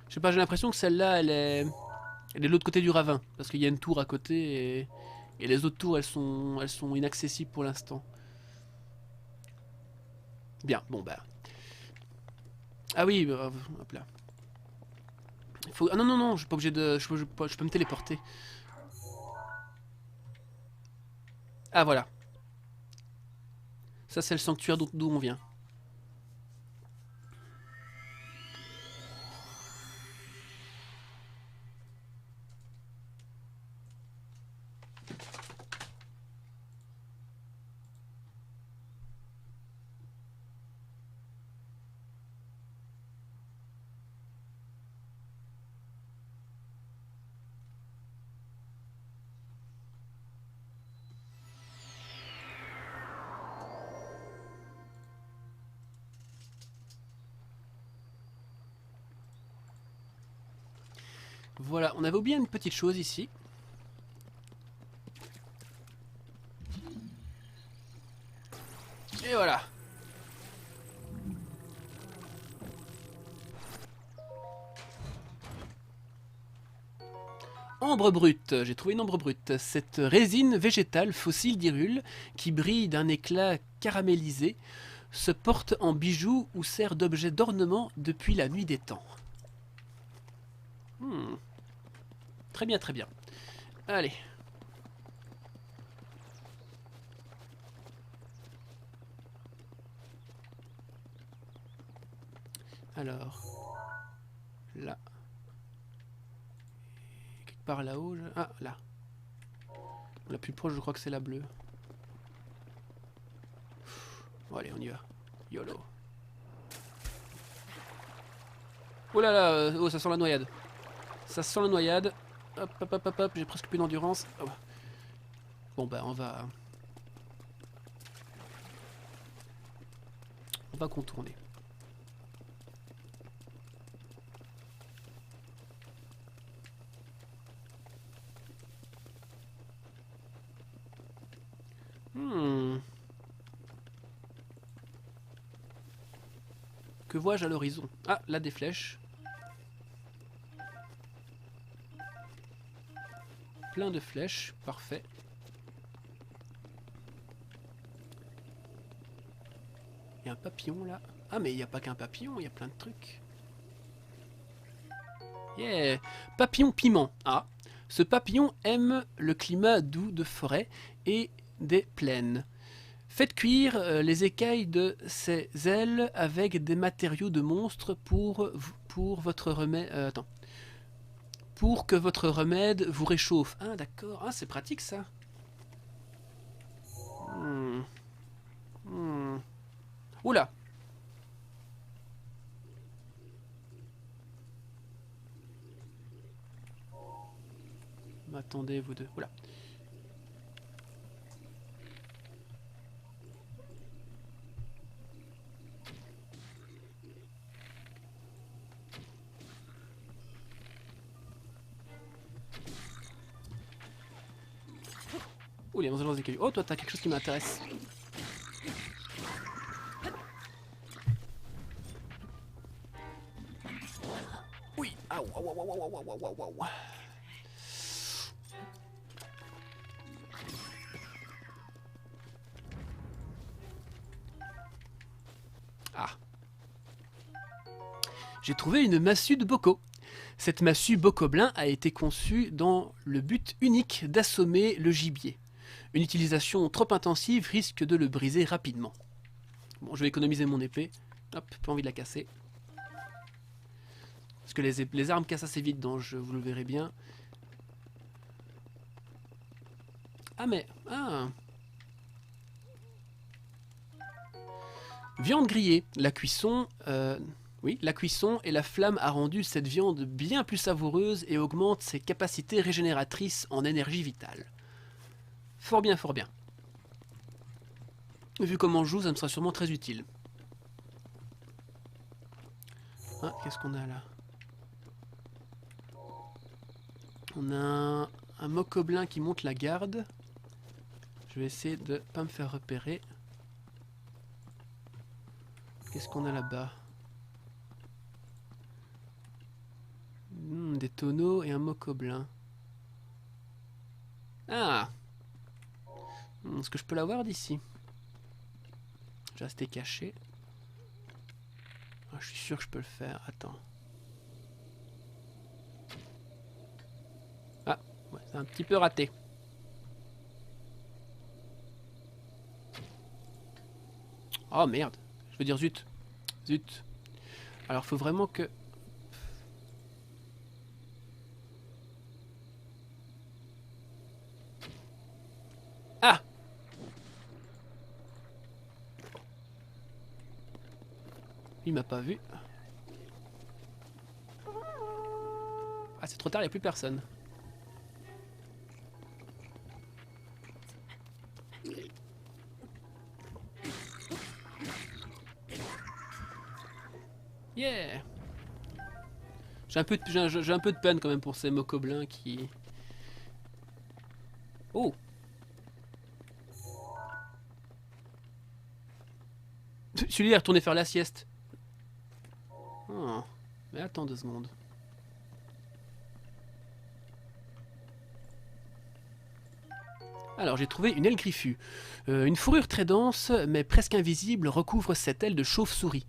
Je sais pas, j'ai l'impression que celle-là, elle est de l'autre côté du ravin. Parce qu'il y a une tour à côté et les autres tours, elles sont inaccessibles pour l'instant. Bien, bon bah. Ah oui, hop là. Faut... Ah non, non, non, je suis pas obligé de... Je peux me téléporter. Ah voilà. Ça c'est le sanctuaire d'où on vient. Voilà, on avait oublié une petite chose ici. Et voilà. Ambre brute, j'ai trouvé une ambre brute. Cette résine végétale fossile d'Hyrule, qui brille d'un éclat caramélisé, se porte en bijoux ou sert d'objet d'ornement depuis la nuit des temps. Très bien, très bien. Allez. Alors. Là. Quelque part là-haut. Ah, là. La plus proche, je crois que c'est la bleue. Bon, allez, on y va. YOLO. Oh là là, oh, ça sent la noyade. Ça sent la noyade. Hop, hop, hop, hop, hop, j'ai presque plus d'endurance. Oh. Bon bah on va contourner. Que vois-je à l'horizon? Ah, là des flèches. Plein de flèches, parfait. Il y a un papillon là. Ah mais il n'y a pas qu'un papillon, il y a plein de trucs. Yeah. Papillon piment. Ah. Ce papillon aime le climat doux de forêt et des plaines. Faites cuire les écailles de ses ailes avec des matériaux de monstre pour votre remède. Attends. Pour que votre remède vous réchauffe. Ah d'accord. Ah c'est pratique ça. Oula. Attendez vous deux. Oula. Oh, il y a dans des cailloux. Oh, toi, t'as quelque chose qui m'intéresse. Oui. Aouh, aouh, aouh, aouh, aouh, aouh, aouh, aouh. Ah. J'ai trouvé une massue de Boko. Cette massue bocoblin a été conçue dans le but unique d'assommer le gibier. Une utilisation trop intensive risque de le briser rapidement. Bon, je vais économiser mon épée. Hop, pas envie de la casser. Parce que les armes cassent assez vite, donc vous le verrez bien. Ah mais... Ah. Viande grillée. La cuisson... Oui, la cuisson et la flamme a rendu cette viande bien plus savoureuse et augmente ses capacités régénératrices en énergie vitale. Fort bien, fort bien. Vu comment je joue, ça me sera sûrement très utile. Ah, qu'est-ce qu'on a là? On a un mocoblin qui monte la garde. Je vais essayer de pas me faire repérer. Qu'est-ce qu'on a là-bas? Des tonneaux et un mocoblin. Ah! Est-ce que je peux l'avoir d'ici? Je vais rester caché. Ah, je suis sûr que je peux le faire. Attends. Ah, ouais, c'est un petit peu raté. Oh merde. Je veux dire zut. Zut. Alors faut vraiment que... Ah! Il m'a pas vu. Ah, c'est trop tard, il n'y a plus personne. Yeah! J'ai un peu de peine quand même pour ces mocoblins qui... Oh! Celui-là est retourné faire la sieste. Oh. Mais attends 2 secondes. Alors j'ai trouvé une aile griffue. Une fourrure très dense mais presque invisible recouvre cette aile de chauve-souris,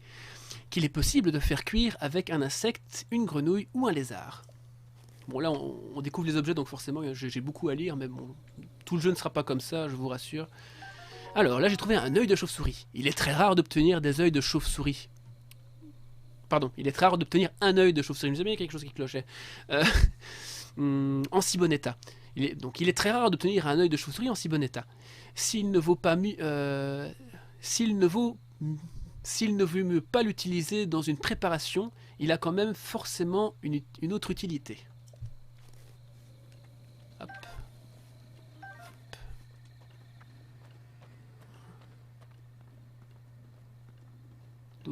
qu'il est possible de faire cuire avec un insecte, une grenouille ou un lézard. Bon là on découvre les objets donc forcément j'ai beaucoup à lire mais bon, tout le jeu ne sera pas comme ça, je vous rassure. Alors là j'ai trouvé un œil de chauve-souris. Il est très rare d'obtenir des œils de chauve-souris. Pardon, il est très rare d'obtenir un œil de chauve-souris. Je me disais bien quelque chose qui clochait. En si bon état. Il est très rare d'obtenir un œil de chauve-souris en si bon état. S'il ne vaut mieux pas l'utiliser dans une préparation, il a quand même forcément une autre utilité.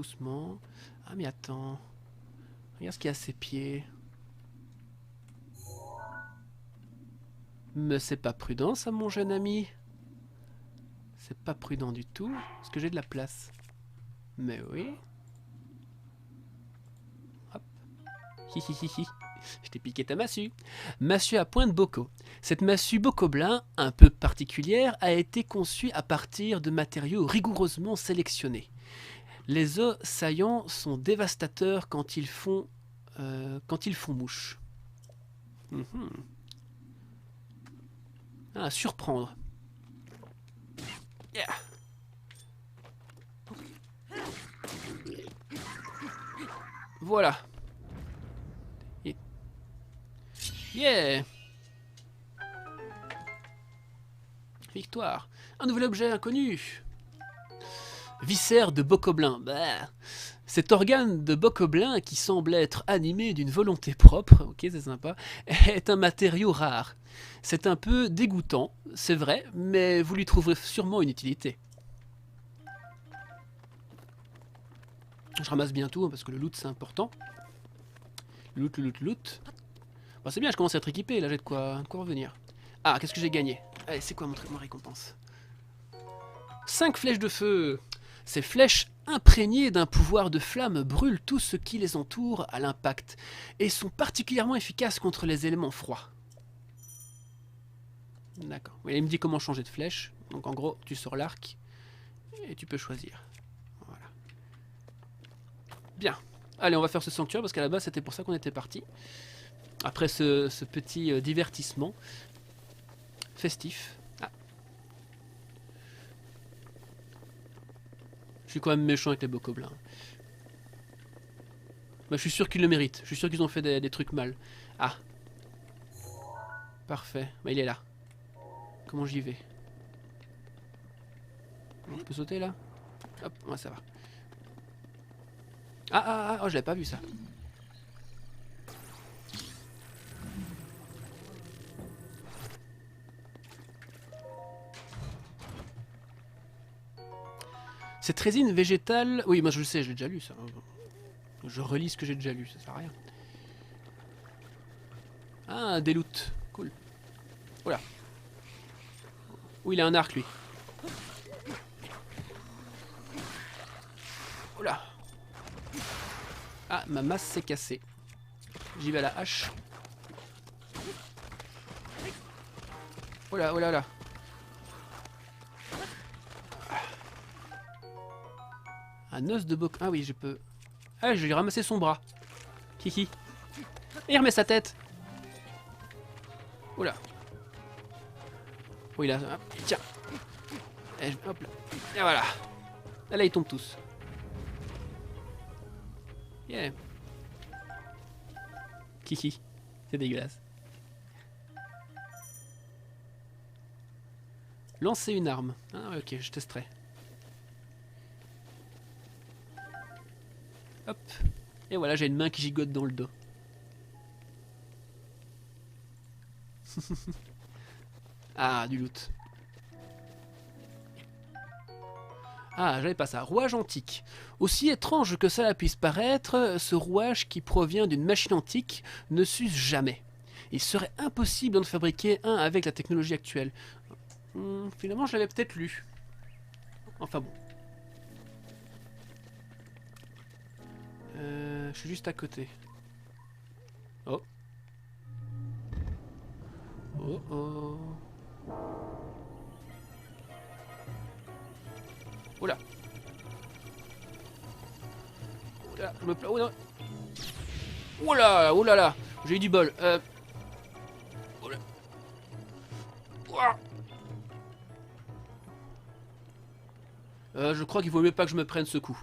doucement. Ah mais attends. Regarde ce qu'il y a à ses pieds. Mais c'est pas prudent ça mon jeune ami. C'est pas prudent du tout. Est-ce que j'ai de la place? Mais oui. Hop. Hihihihi. Je t'ai piqué ta massue. Massue à pointe bocaux. Cette massue bocoblin, un peu particulière, a été conçue à partir de matériaux rigoureusement sélectionnés. Les os saillants sont dévastateurs quand ils font mouche. Ah, surprendre. Yeah. Voilà. Yeah. Victoire. Un nouvel objet inconnu. Viscère de bocoblin. Bah. Cet organe de bocoblin, qui semble être animé d'une volonté propre, ok c'est sympa, est un matériau rare. C'est un peu dégoûtant, c'est vrai, mais vous lui trouverez sûrement une utilité. Je ramasse bien tout, hein, parce que le loot c'est important. Loot. Bon, c'est bien, je commence à être équipé, là j'ai de quoi revenir. Ah, qu'est-ce que j'ai gagné? Allez, c'est quoi ma récompense? 5 flèches de feu. Ces flèches imprégnées d'un pouvoir de flamme brûlent tout ce qui les entoure à l'impact et sont particulièrement efficaces contre les éléments froids. D'accord. Oui, il me dit comment changer de flèche. Donc en gros, tu sors l'arc et tu peux choisir. Voilà. Bien. Allez, on va faire ce sanctuaire parce qu'à la base c'était pour ça qu'on était parti. Après ce petit divertissement festif. Ah. Je suis quand même méchant avec les bocoblins. Bah, je suis sûr qu'ils le méritent. Je suis sûr qu'ils ont fait des trucs mal. Ah. Parfait. Bah, il est là. Comment j'y vais? Je peux sauter là? Hop, ouais, ça va. Oh, je l'avais pas vu ça. Cette résine végétale... Oui, moi je le sais, j'ai déjà lu ça. Je relis ce que j'ai déjà lu, ça sert à rien. Ah, des loots. Cool. Oula. Oui, il a un arc, lui. Oula. Ah, ma masse s'est cassée. J'y vais à la hache. Oula. Un os de boc... Ah oui, je peux... Ah, je vais ramasser son bras. Hihi. Et il remet sa tête. Oula. Oh, il a... Tiens. Et hop là. Et voilà. Là, ils tombent tous. Yeah. Hihi. C'est dégueulasse. Lancer une arme. Ah, ok, je testerai. Hop. Et voilà, j'ai une main qui gigote dans le dos. Ah, du loot. Ah, j'avais pas ça. Rouage antique. Aussi étrange que cela puisse paraître, ce rouage qui provient d'une machine antique ne s'use jamais. Il serait impossible d'en fabriquer un avec la technologie actuelle. Finalement, je l'avais peut-être lu. Enfin bon. Je suis juste à côté. Oh. Oh. Oula. Oula, je me plains. Oula. J'ai eu du bol. Oula. Ouah. Je crois qu'il vaut mieux pas que je me prenne ce coup.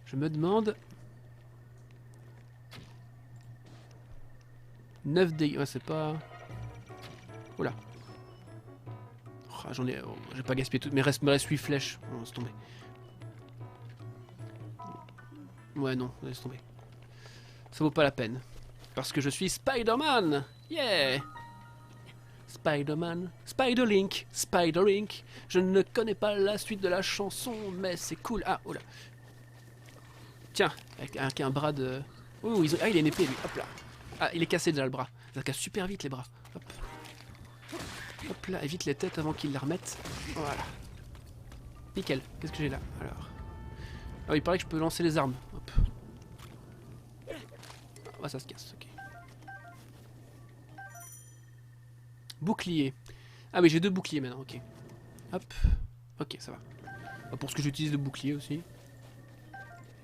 Je me demande... 9 dégâts... Ouais, c'est pas... Oula. Oh, j'en ai... Oh, j'ai pas gaspillé tout... Mais me reste 8 flèches. Oh, laisse tomber. Ouais, non. Laisse tomber. Ça vaut pas la peine. Parce que je suis Spider-Man. Yeah. Spider-Man, Spider-Link, Spider-Link. Je ne connais pas la suite de la chanson, mais c'est cool. Ah, oh là. Tiens, avec un bras de... Oh, il a une épée, lui. Hop là. Ah, il est cassé déjà, le bras. Ça casse super vite, les bras. Hop. Hop là, évite les têtes avant qu'ils la remettent. Voilà. Nickel. Qu'est-ce que j'ai là, alors? Ah, il paraît que je peux lancer les armes. Hop. Ah, ça se casse, ok. Bouclier. Ah, mais j'ai 2 boucliers maintenant, ok. Hop. Ok, ça va. Pour ce que j'utilise de bouclier aussi.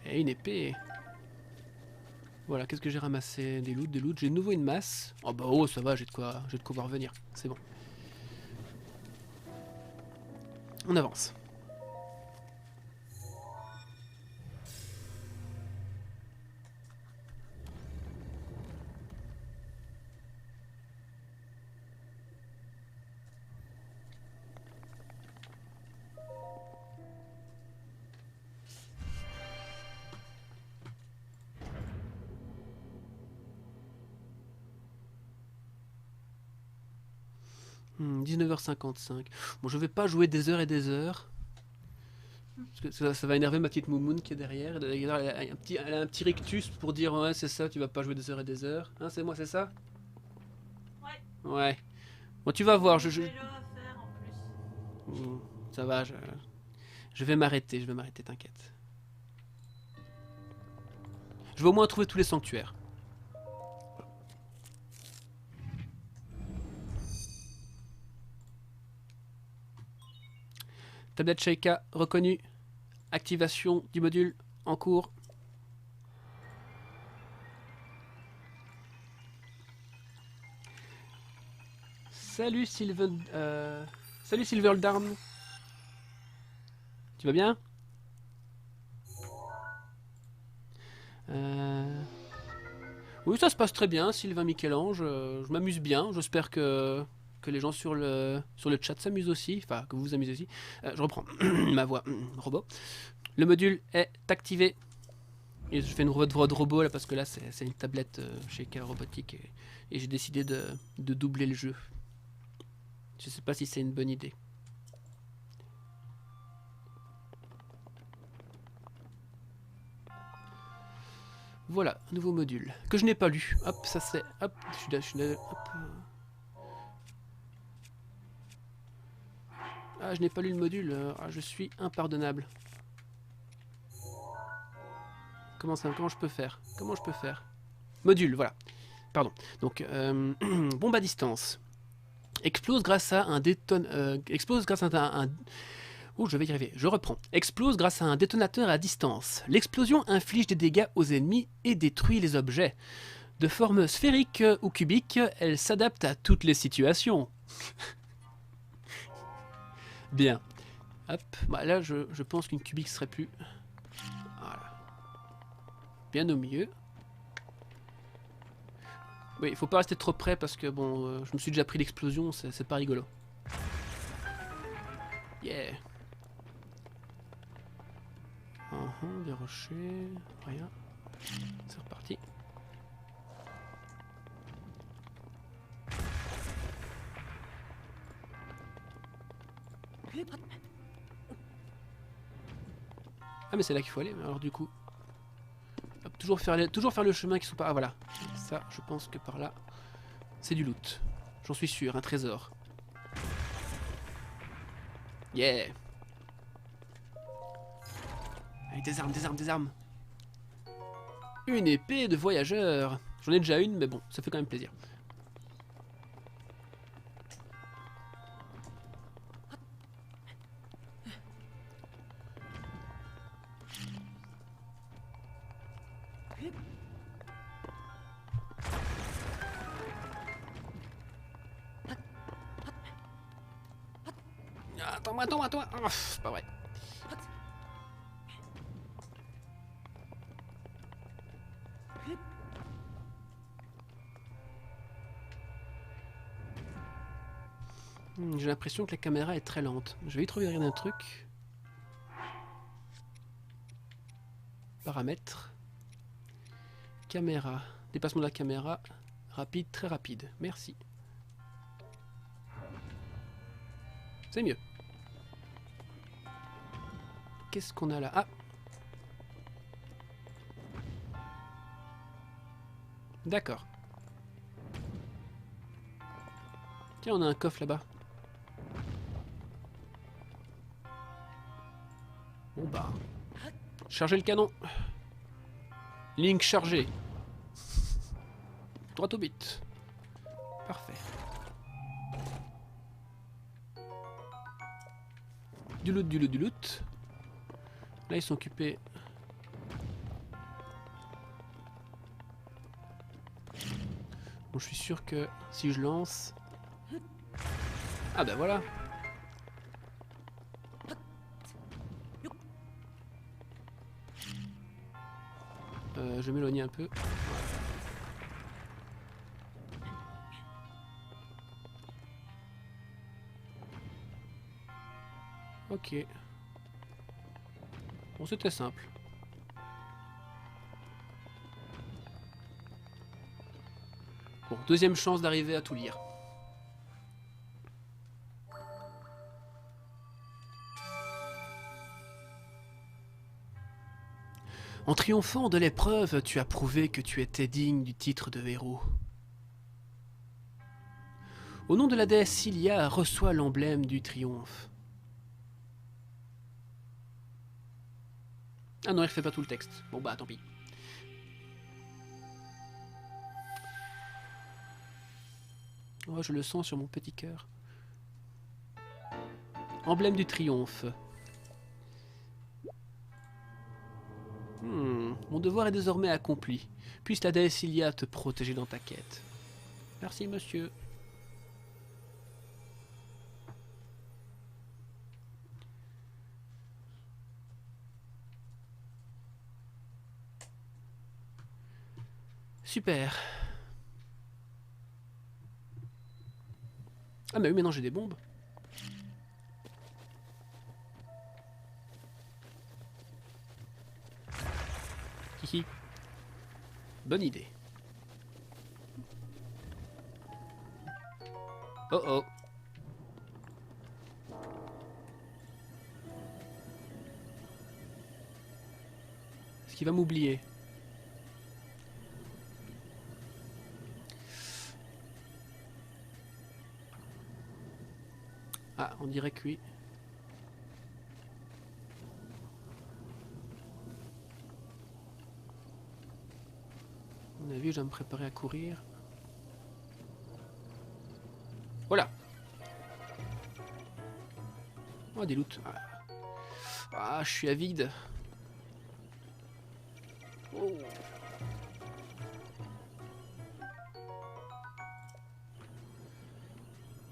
Et une épée. Voilà, qu'est-ce que j'ai ramassé? Des loots. J'ai de nouveau une masse. Oh bah oh, ça va, j'ai de quoi voir venir. C'est bon. On avance. — 19h55. Bon, je vais pas jouer des heures et des heures. Parce que ça va énerver ma petite Moumoune qui est derrière. Elle a un petit rictus pour dire ouais, c'est ça, tu vas pas jouer des heures et des heures. Hein, c'est moi, c'est ça? Ouais. Ouais. Bon, tu vas voir. Vélo à faire en plus. Ça va, je vais m'arrêter, t'inquiète. Je vais au moins trouver tous les sanctuaires. Tablette Sheikah reconnue. Activation du module en cours. Salut Sylvain. Salut Silverdarm. Tu vas bien? Oui, ça se passe très bien, Sylvain Michel-Ange. Je m'amuse bien. J'espère que les gens sur le chat s'amusent aussi. Enfin, que vous vous amusez aussi. Je reprends ma voix robot. Le module est activé. Et je fais une voix de robot là parce que là c'est une tablette chez K Robotique et j'ai décidé de doubler le jeu. Je sais pas si c'est une bonne idée. Voilà, nouveau module que je n'ai pas lu. Hop, ça c'est. Hop, je suis hop. Ah, je n'ai pas lu le module. Ah, je suis impardonnable. Comment je peux faire? Module, voilà. Pardon. Donc, bombe à distance. Explose grâce à un Oh, je vais y arriver. Je reprends. Explose grâce à un détonateur à distance. L'explosion inflige des dégâts aux ennemis et détruit les objets. De forme sphérique ou cubique, elle s'adapte à toutes les situations. Bien. Hop. Bah, là, je pense qu'une cubique serait plus... Voilà. Bien au milieu. Oui, il faut pas rester trop près parce que bon, je me suis déjà pris l'explosion, c'est pas rigolo. Yeah. Des rochers, rien. C'est reparti. Ah mais c'est là qu'il faut aller, mais alors du coup... Hop, toujours faire le chemin qui sont pas... Ah voilà, ça je pense que par là, c'est du loot. J'en suis sûr, un trésor. Yeah. Avec des armes. Une épée de voyageur. J'en ai déjà une, mais bon, ça fait quand même plaisir. Attends. Oh, c'est pas vrai. J'ai l'impression que la caméra est très lente. Je vais vite regarder un truc. Paramètres. Caméra. Déplacement de la caméra. Rapide, très rapide. Merci. C'est mieux. Qu'est-ce qu'on a là? Ah! D'accord. Tiens, on a un coffre là-bas. Bon bah... Chargez le canon. Link chargé. Droit au but. Parfait. Du loot, du loot, du loot. Là, ils sont occupés. Bon, je suis sûr que si je lance... Ah bah voilà. Je vais m'éloigner un peu. Ok. Bon, c'était simple. Bon, deuxième chance d'arriver à tout lire. En triomphant de l'épreuve, tu as prouvé que tu étais digne du titre de héros. Au nom de la déesse Cilia, reçois l'emblème du triomphe. Ah non, il refait pas tout le texte. Bon bah tant pis. Oh, je le sens sur mon petit cœur. Emblème du triomphe. Mon devoir est désormais accompli. Puisse la déesse Cilia te protéger dans ta quête. Merci, monsieur. Super. Ah mais oui, maintenant j'ai des bombes. Hihi. Bonne idée. Oh oh. Est-ce qu'il va m'oublier? Ah, on dirait que oui. À mon avis, je dois me préparer à courir. Voilà. Oh, des loots. Ah, je suis avide. Oh.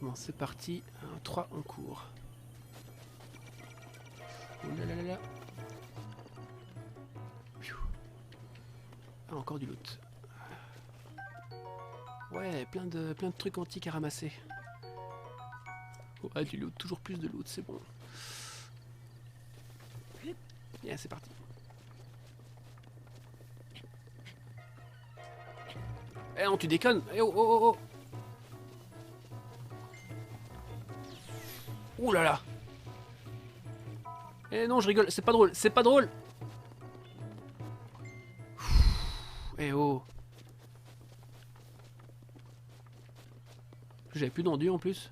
Bon, c'est parti. 3 en cours. Oh là là là là. Ah, encore du loot. Ouais, plein de trucs antiques à ramasser. Ouais, du loot, toujours plus de loot, c'est bon. Yeah, c'est parti. Eh non, tu déconnes. Eh oh oh oh oh. Ouh là là. Eh non, je rigole, c'est pas drôle, c'est pas drôle. Eh oh. J'avais plus d'enduit en plus.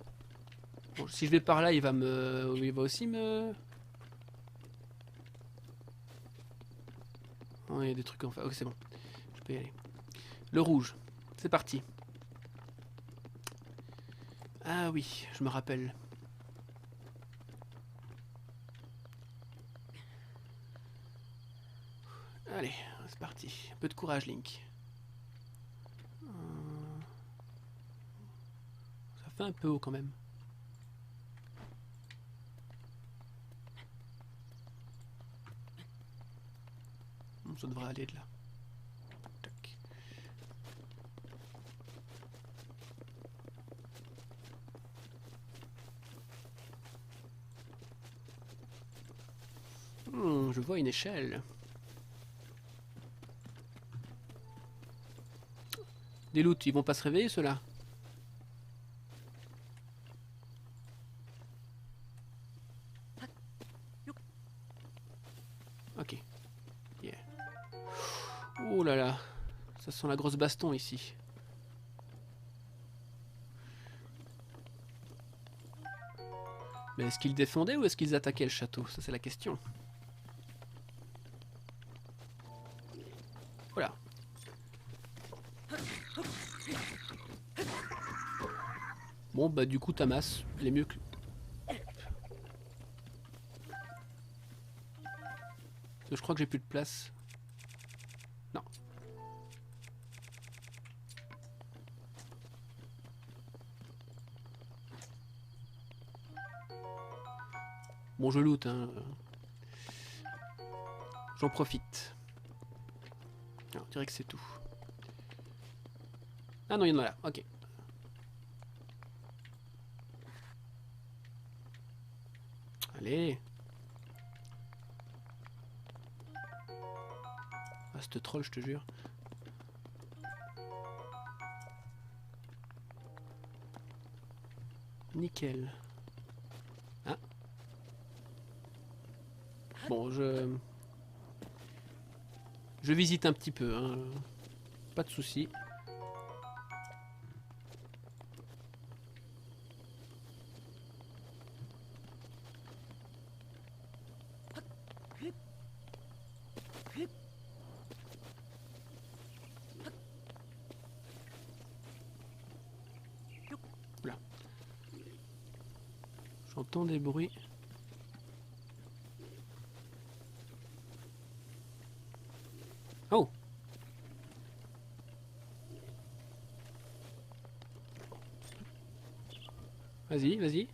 Bon, si je vais par là, il va aussi me... Oh, il y a des trucs en fait. Ok, c'est bon. Je peux y aller. Le rouge. C'est parti. Ah oui, je me rappelle. Allez, c'est parti. Un peu de courage, Link. Ça fait un peu haut quand même. Ça devrait aller de là. Tac. Je vois une échelle. Des loots, ils vont pas se réveiller ceux-là? Oh là là. Ça sent la grosse baston ici. Mais est-ce qu'ils défendaient ou est-ce qu'ils attaquaient le château? Ça c'est la question. Voilà. Bon bah du coup t'amasses. Elle est mieux que... Je crois que j'ai plus de place. Non. Bon, je loot, hein. J'en profite. Ah, on dirait que c'est tout. Ah non, il y en a là. Ok. Allez. Ah, ce troll, je te jure. Nickel. Ah. Bon, je visite un petit peu, hein. Pas de soucis. Là. J'entends des bruits. Oh! Vas-y, vas-y.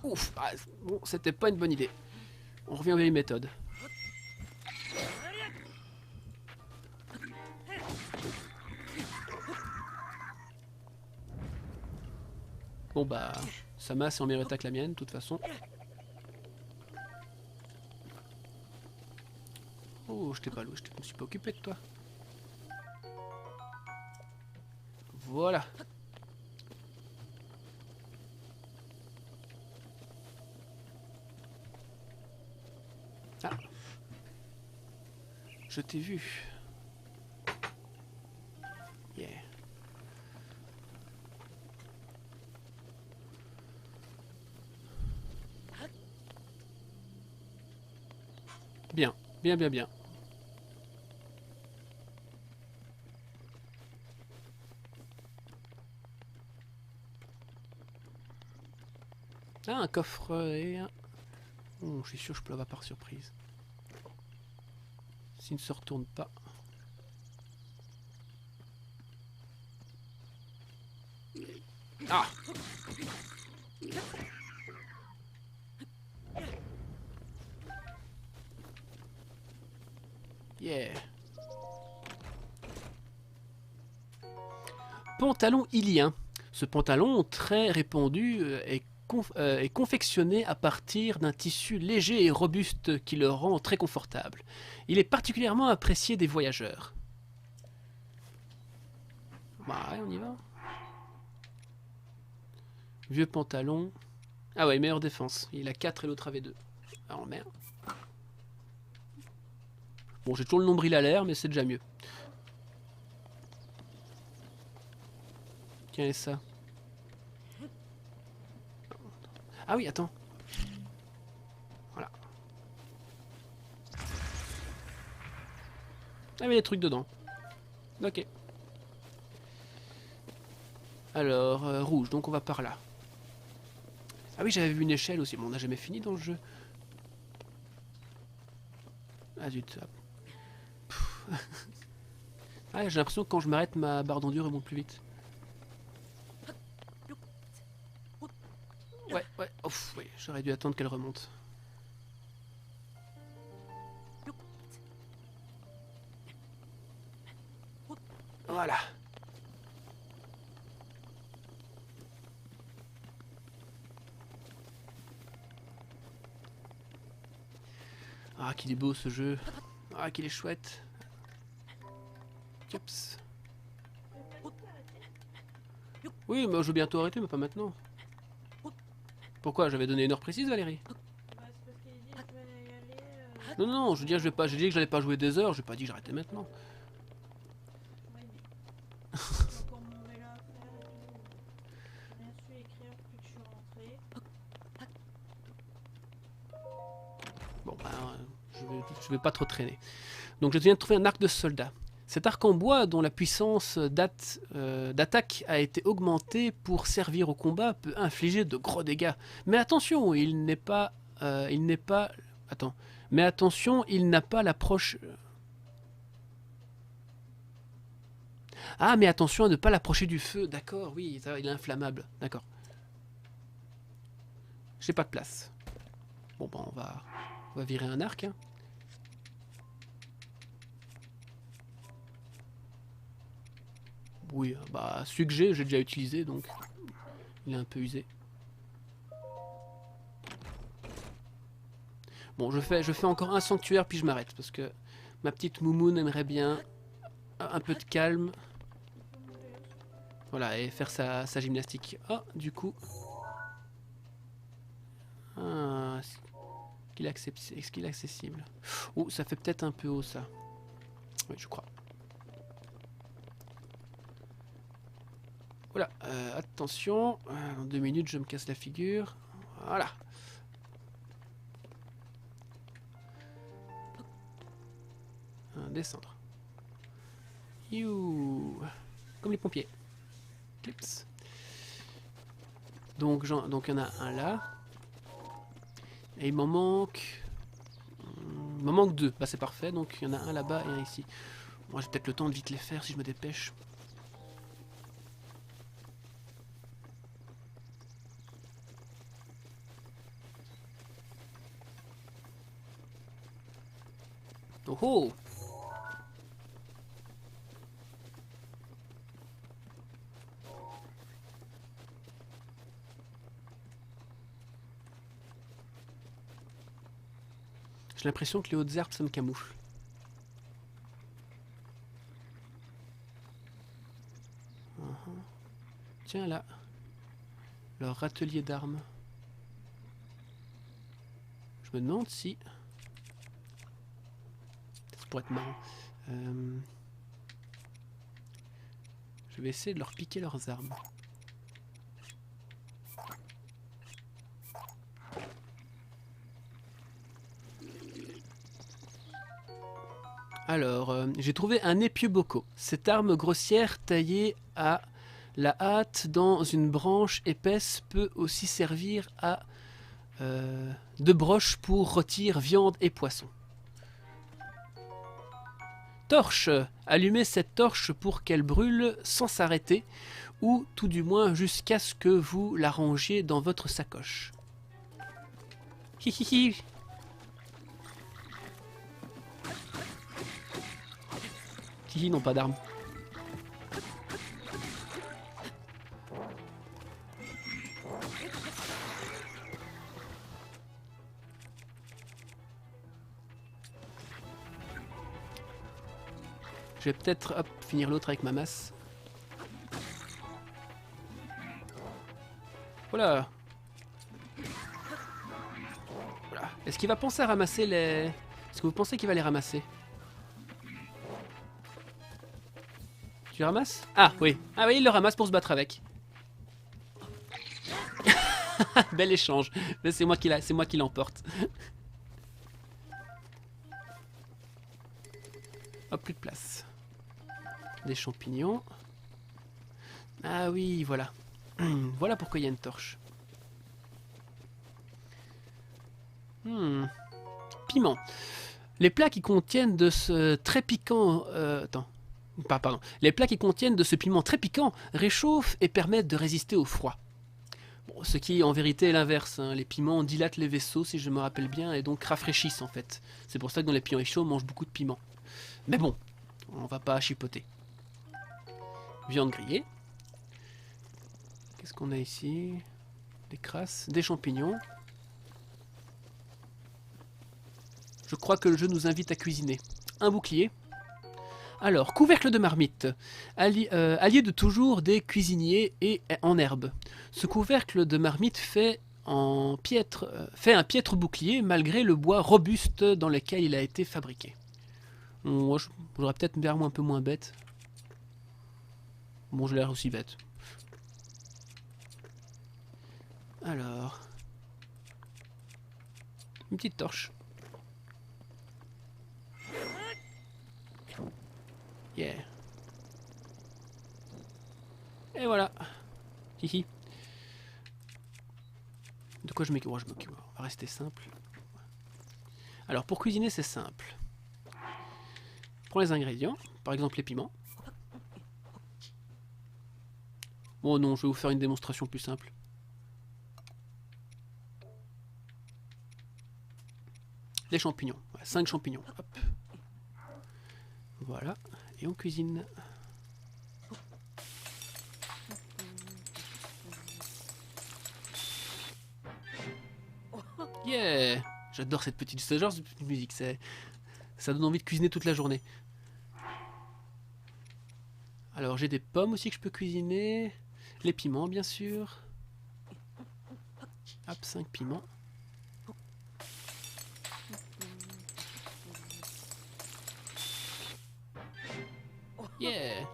Ouf! Ah, bon, c'était pas une bonne idée. On revient aux vieilles méthodes. Bon bah, sa masse est en meilleure état que la mienne, de toute façon. Oh, je t'ai pas loué, je me suis pas occupé de toi. Voilà. Ah. Je t'ai vu. Yeah. Bien, bien, bien, bien. Ah, un coffre et un... Oh, je suis sûr que je peux l'avoir par surprise. S'il ne se retourne pas. Ah! Yeah! Pantalon ilien. Ce pantalon très répandu est confectionné à partir d'un tissu léger et robuste qui le rend très confortable. Il est particulièrement apprécié des voyageurs. Bah ouais, on y va. Vieux pantalon. Ah ouais, meilleure défense. Il a 4 et l'autre avait 2. Alors merde. Bon, j'ai toujours le nombril à l'air, mais c'est déjà mieux. Tiens, et ça. Ah oui, attends. Voilà. Ah, mais il y a des trucs dedans. Ok. Alors, rouge, donc on va par là. Ah oui, j'avais vu une échelle aussi. Bon, on n'a jamais fini dans le jeu. Ah zut. Ah, j'ai l'impression que quand je m'arrête, ma barre d'endure remonte plus vite. Ouais, ouais. Ouf, oui, j'aurais dû attendre qu'elle remonte. Voilà. Ah, qu'il est beau ce jeu. Ah, qu'il est chouette. Yops. Oui, mais je veux bientôt arrêter, mais pas maintenant. Pourquoi? J'avais donné une heure précise, Valérie? Bah, c'est parce qu'il dit qu'il fallait y aller. Non, non, je veux dire, je vais pas. J'ai dit que j'allais pas jouer des heures, j'ai pas dit que j'arrêtais maintenant. Oui, mais. J'ai encore mon vélo à faire et tout. J'ai rien su écrire depuis que je suis rentrée. Bon, bah, je vais pas trop traîner. Donc, je viens de trouver un arc de soldat. Cet arc en bois, dont la puissance d'attaque a été augmentée pour servir au combat, peut infliger de gros dégâts. Mais attention, il n'est pas... Attends. Mais attention, il n'a pas l'approche... Ah, mais attention à ne pas l'approcher du feu. D'accord, oui, ça, il est inflammable. D'accord. J'ai pas de place. Bon, bah, on va virer un arc, hein. Oui, bah celui que j'ai déjà utilisé, donc il est un peu usé. Bon, je fais encore un sanctuaire, puis je m'arrête, parce que ma petite Moumoune aimerait bien un peu de calme. Voilà, et faire sa gymnastique. Ah, du coup... Ah, est-ce qu'il est accessible? Oh, ça fait peut-être un peu haut, ça. Oui, je crois. Voilà, attention, dans 2 minutes je me casse la figure. Voilà. Descendre. You. Comme les pompiers. Clips. Donc il y en a un là. Et il m'en manque... Il m'en manque 2. Bah c'est parfait, donc il y en a un là-bas et un ici. Moi j'ai peut-être le temps de vite les faire si je me dépêche. Oh oh! J'ai l'impression que les hautes herbes ça me camoufle. Tiens là, leur atelier d'armes. Je me demande si... Ça pourrait être marrant. Je vais essayer de leur piquer leurs armes. Alors, j'ai trouvé un épieu bocco. Cette arme grossière taillée à la hâte dans une branche épaisse peut aussi servir à de broche pour rôtir viande et poisson. Torche. Allumez cette torche pour qu'elle brûle sans s'arrêter, ou tout du moins jusqu'à ce que vous la rangiez dans votre sacoche. Hihihi. Hihi n'ont pas d'armes. Je vais peut-être finir l'autre avec ma masse. Voilà. Voilà. Est-ce qu'il va penser à ramasser les... Est-ce que vous pensez qu'il va les ramasser? Tu ramasses? Ah oui. Ah oui, il le ramasse pour se battre avec. Bel échange. Mais c'est moi qui l'emporte. Hop, plus de place. Des champignons. Ah oui, voilà. Voilà pourquoi il y a une torche. Piment. Les plats qui contiennent de ce très piquant... Pardon. Les plats qui contiennent de ce piment très piquant réchauffent et permettent de résister au froid. Bon, ce qui en vérité est l'inverse. Hein. Les piments dilatent les vaisseaux, si je me rappelle bien, et donc rafraîchissent en fait. C'est pour ça que dans les pays chauds, on mange beaucoup de piment. Mais bon, on va pas chipoter. Viande grillée. Qu'est-ce qu'on a ici? Des crasses, des champignons. Je crois que le jeu nous invite à cuisiner. Un bouclier. Alors, couvercle de marmite. Allié de toujours des cuisiniers et en herbe. Ce couvercle de marmite fait fait un piètre bouclier malgré le bois robuste dans lequel il a été fabriqué. Moi, j'aurais peut-être l'air un peu moins bête. Bon, j'ai l'air aussi bête. Alors, une petite torche. Yeah. Et voilà. Hihi. De quoi je m'occupe? Je m'occupe. On va rester simple. Alors pour cuisiner c'est simple. Prends les ingrédients, par exemple les piments. Bon non, je vais vous faire une démonstration plus simple. Les champignons, 5 champignons. Hop. Voilà, et on cuisine. Yeah! J'adore ce genre de petite musique, ça donne envie de cuisiner toute la journée. Alors j'ai des pommes aussi que je peux cuisiner. Les piments bien sûr. Hop, 5 piments. Yeah!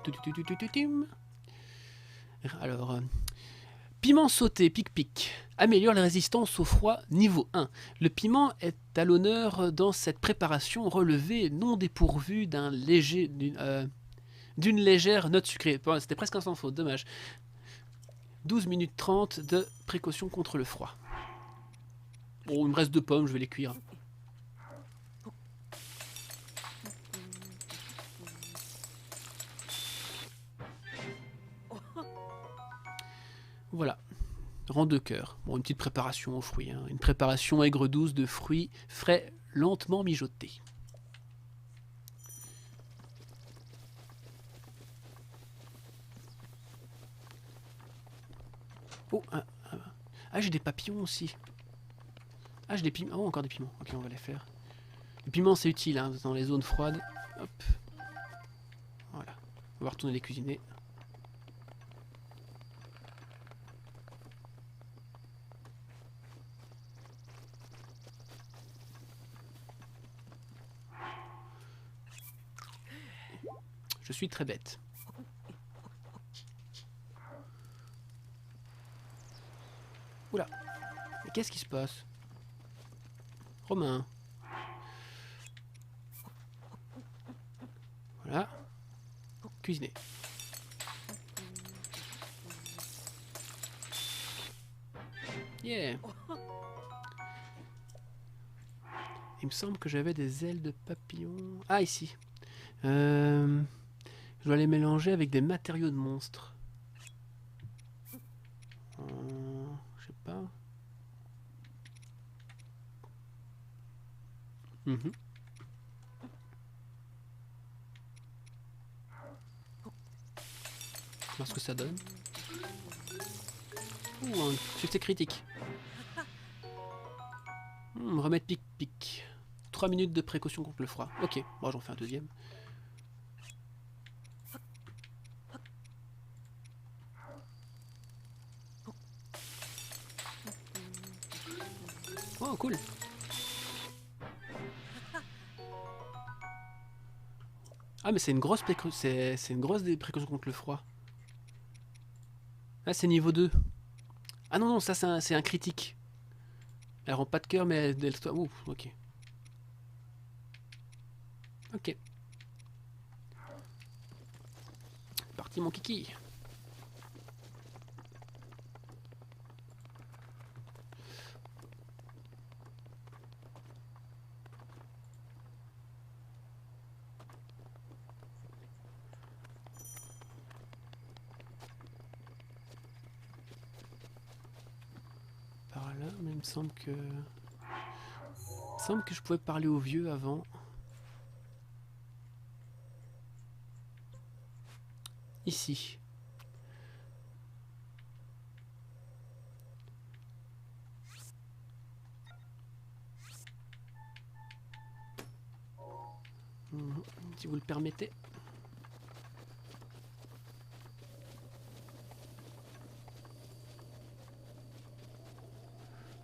Alors, piment sauté, pic-pic, améliore la résistance au froid niveau 1. Le piment est à l'honneur dans cette préparation relevée non dépourvue d'une légère note sucrée. Bon, c'était presque un sans faute, dommage. 12 minutes 30 de précaution contre le froid. Bon, il me reste 2 pommes, je vais les cuire. Voilà. Rang de cœur. Bon, une petite préparation aux fruits. Hein. Une préparation aigre-douce de fruits frais lentement mijotés. Oh, j'ai des papillons aussi. Ah, j'ai des piments. Oh, encore des piments. Ok, on va les faire. Les piments, c'est utile hein, dans les zones froides. Hop. Voilà. On va retourner les cuisiner. Je suis très bête. Oula. Mais qu'est-ce qui se passe? Romain. Voilà. Cuisiner. Yeah. Il me semble que j'avais des ailes de papillon. Ah, ici. Je dois les mélanger avec des matériaux de monstres. Je sais pas. Voir ce que ça donne. Ouh, un succès critique. Remettre pic-pic. 3 minutes de précaution contre le froid. Ok, moi j'en fais un deuxième. Oh, cool. Ah, mais c'est une grosse c'est une grosse précaution contre le froid. Ah, c'est niveau 2. Ah non, non, ça c'est un critique. Elle rend pas de cœur, mais elle... Ouh, ok. Ok. Parti mon kiki. Par là, mais il me semble que... Il me semble que je pouvais parler aux vieux avant. Ici. Si vous le permettez.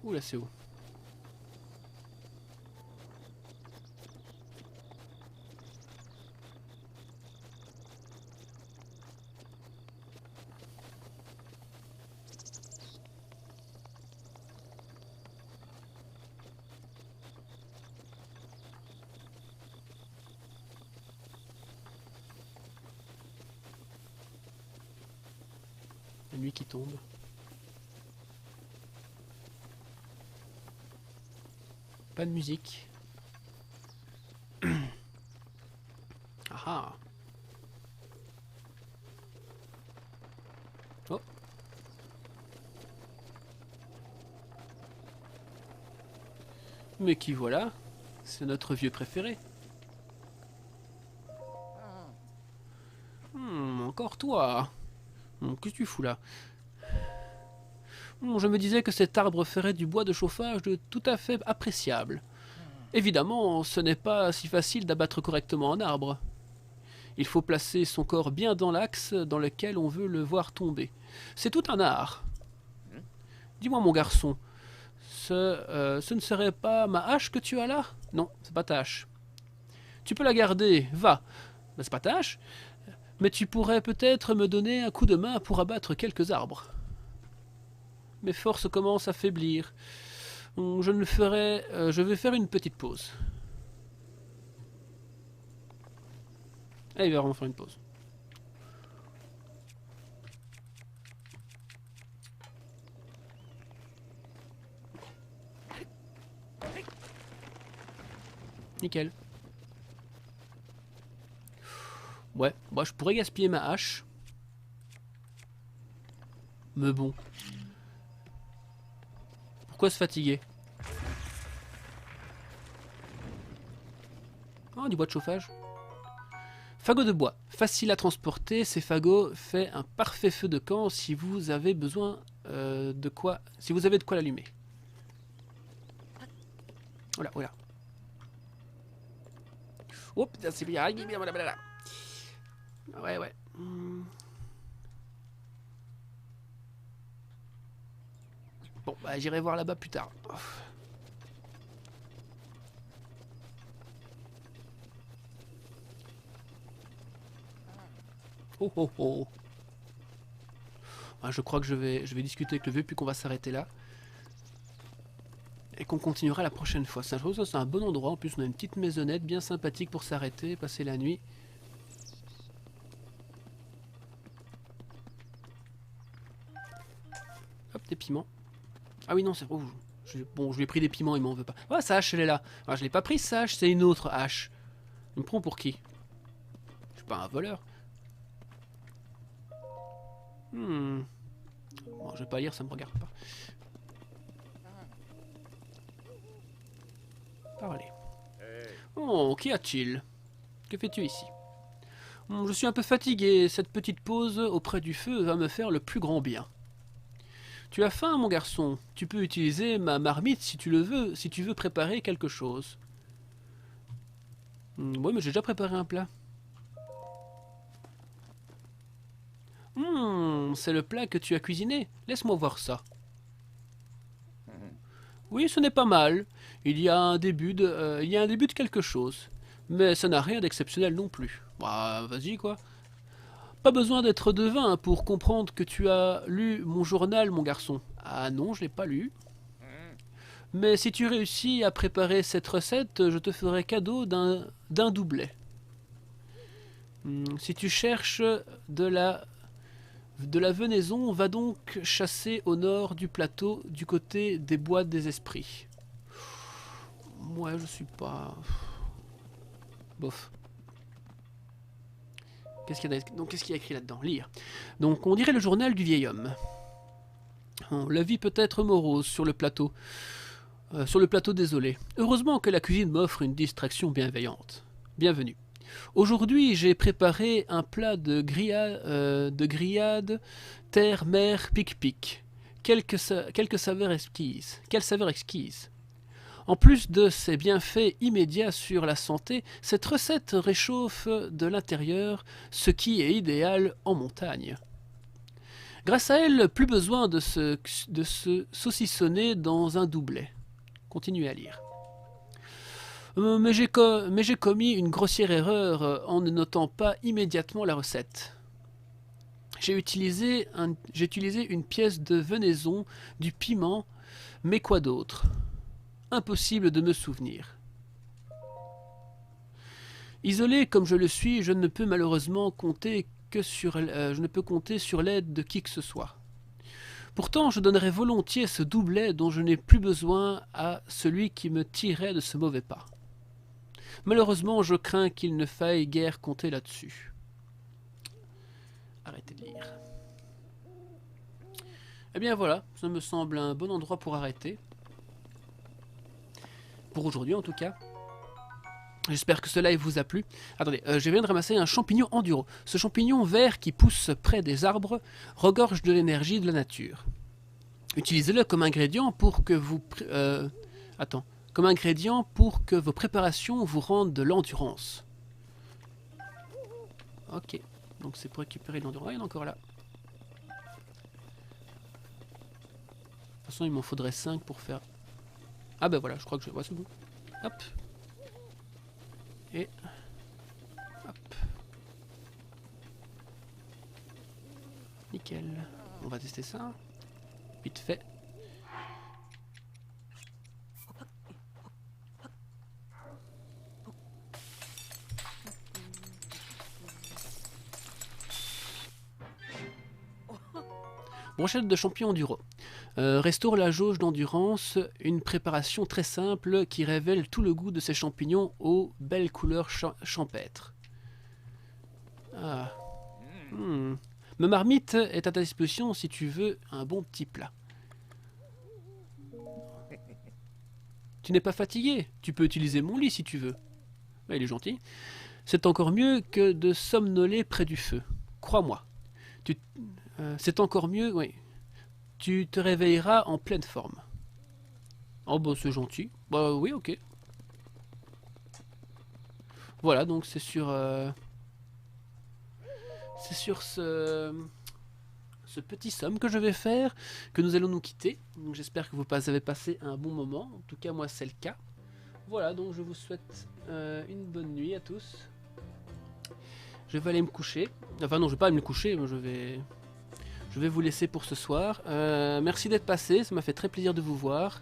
Ouh là c'est où? La nuit qui tombe. Pas de musique. Ah ah. Oh. Mais qui voilà? C'est notre vieux préféré. Encore toi. Qu'est-ce que tu fous là? Je me disais que cet arbre ferait du bois de chauffage de tout à fait appréciable. Évidemment, ce n'est pas si facile d'abattre correctement un arbre. Il faut placer son corps bien dans l'axe dans lequel on veut le voir tomber. C'est tout un art. Dis-moi mon garçon, ce ne serait pas ma hache que tu as là? Non, c'est pas ta hache. Tu peux la garder, va. Ben, c'est pas ta hache, mais tu pourrais peut-être me donner un coup de main pour abattre quelques arbres. Mes forces commencent à faiblir. Je vais faire une petite pause. Ah, il va vraiment faire une pause. Nickel. Ouais, moi je pourrais gaspiller ma hache. Mais bon. Pourquoi se fatiguer? Oh, du bois de chauffage. Fagots de bois. Facile à transporter, ces fagots fait un parfait feu de camp si vous avez besoin de quoi. Si vous avez de quoi l'allumer. Voilà, voilà. Oh putain, c'est bien. Ouais, ouais. Bon, bah j'irai voir là-bas plus tard. Oh oh oh. Ah, je crois que je vais discuter avec le vieux puis qu'on va s'arrêter là. Et qu'on continuera la prochaine fois. Je trouve que c'est un bon endroit. En plus, on a une petite maisonnette bien sympathique pour s'arrêter, passer la nuit. Hop, des piments. Ah oui, non, c'est rouge. Bon, je lui ai pris des piments, il m'en veut pas. Ah, sa hache, elle est là. Alors, je l'ai pas pris, sa hache, c'est une autre hache. Il me prend pour qui? Je suis pas un voleur. Bon, je vais pas lire, ça me regarde pas. Parlez. Oh, qu'y a-t-il? Que fais-tu ici? Je suis un peu fatigué. Cette petite pause auprès du feu va me faire le plus grand bien. Tu as faim, mon garçon? Tu peux utiliser ma marmite si tu le veux, si tu veux préparer quelque chose. Oui, mais j'ai déjà préparé un plat. C'est le plat que tu as cuisiné. Laisse-moi voir ça. Oui, ce n'est pas mal. Il y a un début de quelque chose. Mais ça n'a rien d'exceptionnel non plus. Bah, vas-y, quoi. Pas besoin d'être devin pour comprendre que tu as lu mon journal, mon garçon. Ah non, je l'ai pas lu. Mais si tu réussis à préparer cette recette, je te ferai cadeau d'un doublet. Si tu cherches de la venaison, va donc chasser au nord du plateau, du côté des bois des esprits. Ouais, je suis pas... Bof. Qu'est-ce qu'il y a écrit là-dedans? Lire. Donc, on dirait le journal du vieil homme. La vie peut être morose sur le plateau. Désolé. Heureusement que la cuisine m'offre une distraction bienveillante. Bienvenue. Aujourd'hui, j'ai préparé un plat de grillade terre, mer, pic-pic. Quelle saveur exquise. En plus de ses bienfaits immédiats sur la santé, cette recette réchauffe de l'intérieur, ce qui est idéal en montagne. Grâce à elle, plus besoin de se saucissonner dans un doublet. Continuez à lire. Mais j'ai commis une grossière erreur en ne notant pas immédiatement la recette. J'ai utilisé une pièce de venaison, du piment, mais quoi d'autre? Impossible de me souvenir. Isolé comme je le suis, je ne peux malheureusement compter sur l'aide de qui que ce soit. Pourtant, je donnerais volontiers ce doublet dont je n'ai plus besoin à celui qui me tirait de ce mauvais pas. Malheureusement, je crains qu'il ne faille guère compter là-dessus. Arrêtez de lire. Eh bien voilà, ça me semble un bon endroit pour arrêter. Pour aujourd'hui en tout cas. J'espère que ce live vous a plu. Attendez, je viens de ramasser un champignon enduro. Ce champignon vert qui pousse près des arbres regorge de l'énergie de la nature. Utilisez-le comme ingrédient pour que vos préparations vous rendent de l'endurance. Ok, donc c'est pour récupérer de l'endurance. Ah, il y en a encore là. De toute façon, il m'en faudrait 5 pour faire... Ah ben voilà, je crois que je... Ouais, c'est bon. Hop. Et... Hop. Nickel. On va tester ça. Vite fait. Brochette de champignons enduro. Restaure la jauge d'endurance, une préparation très simple qui révèle tout le goût de ces champignons aux belles couleurs champêtres. Ah. Ma marmite est à ta disposition si tu veux un bon petit plat. Tu n'es pas fatigué, tu peux utiliser mon lit si tu veux. Ouais, il est gentil. C'est encore mieux que de somnoler près du feu. Crois-moi. C'est encore mieux, oui. Tu te réveilleras en pleine forme. Oh bah c'est gentil. Bah oui, ok. Voilà, donc c'est sur ce petit somme que je vais faire, que nous allons nous quitter. Donc j'espère que vous avez passé un bon moment. En tout cas, moi c'est le cas. Voilà, donc je vous souhaite une bonne nuit à tous. Je vais aller me coucher. Enfin non, je vais pas aller me coucher, mais je vais vous laisser pour ce soir. Merci d'être passé, ça m'a fait très plaisir de vous voir.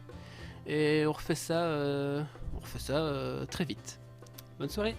Et on refait ça très vite. Bonne soirée.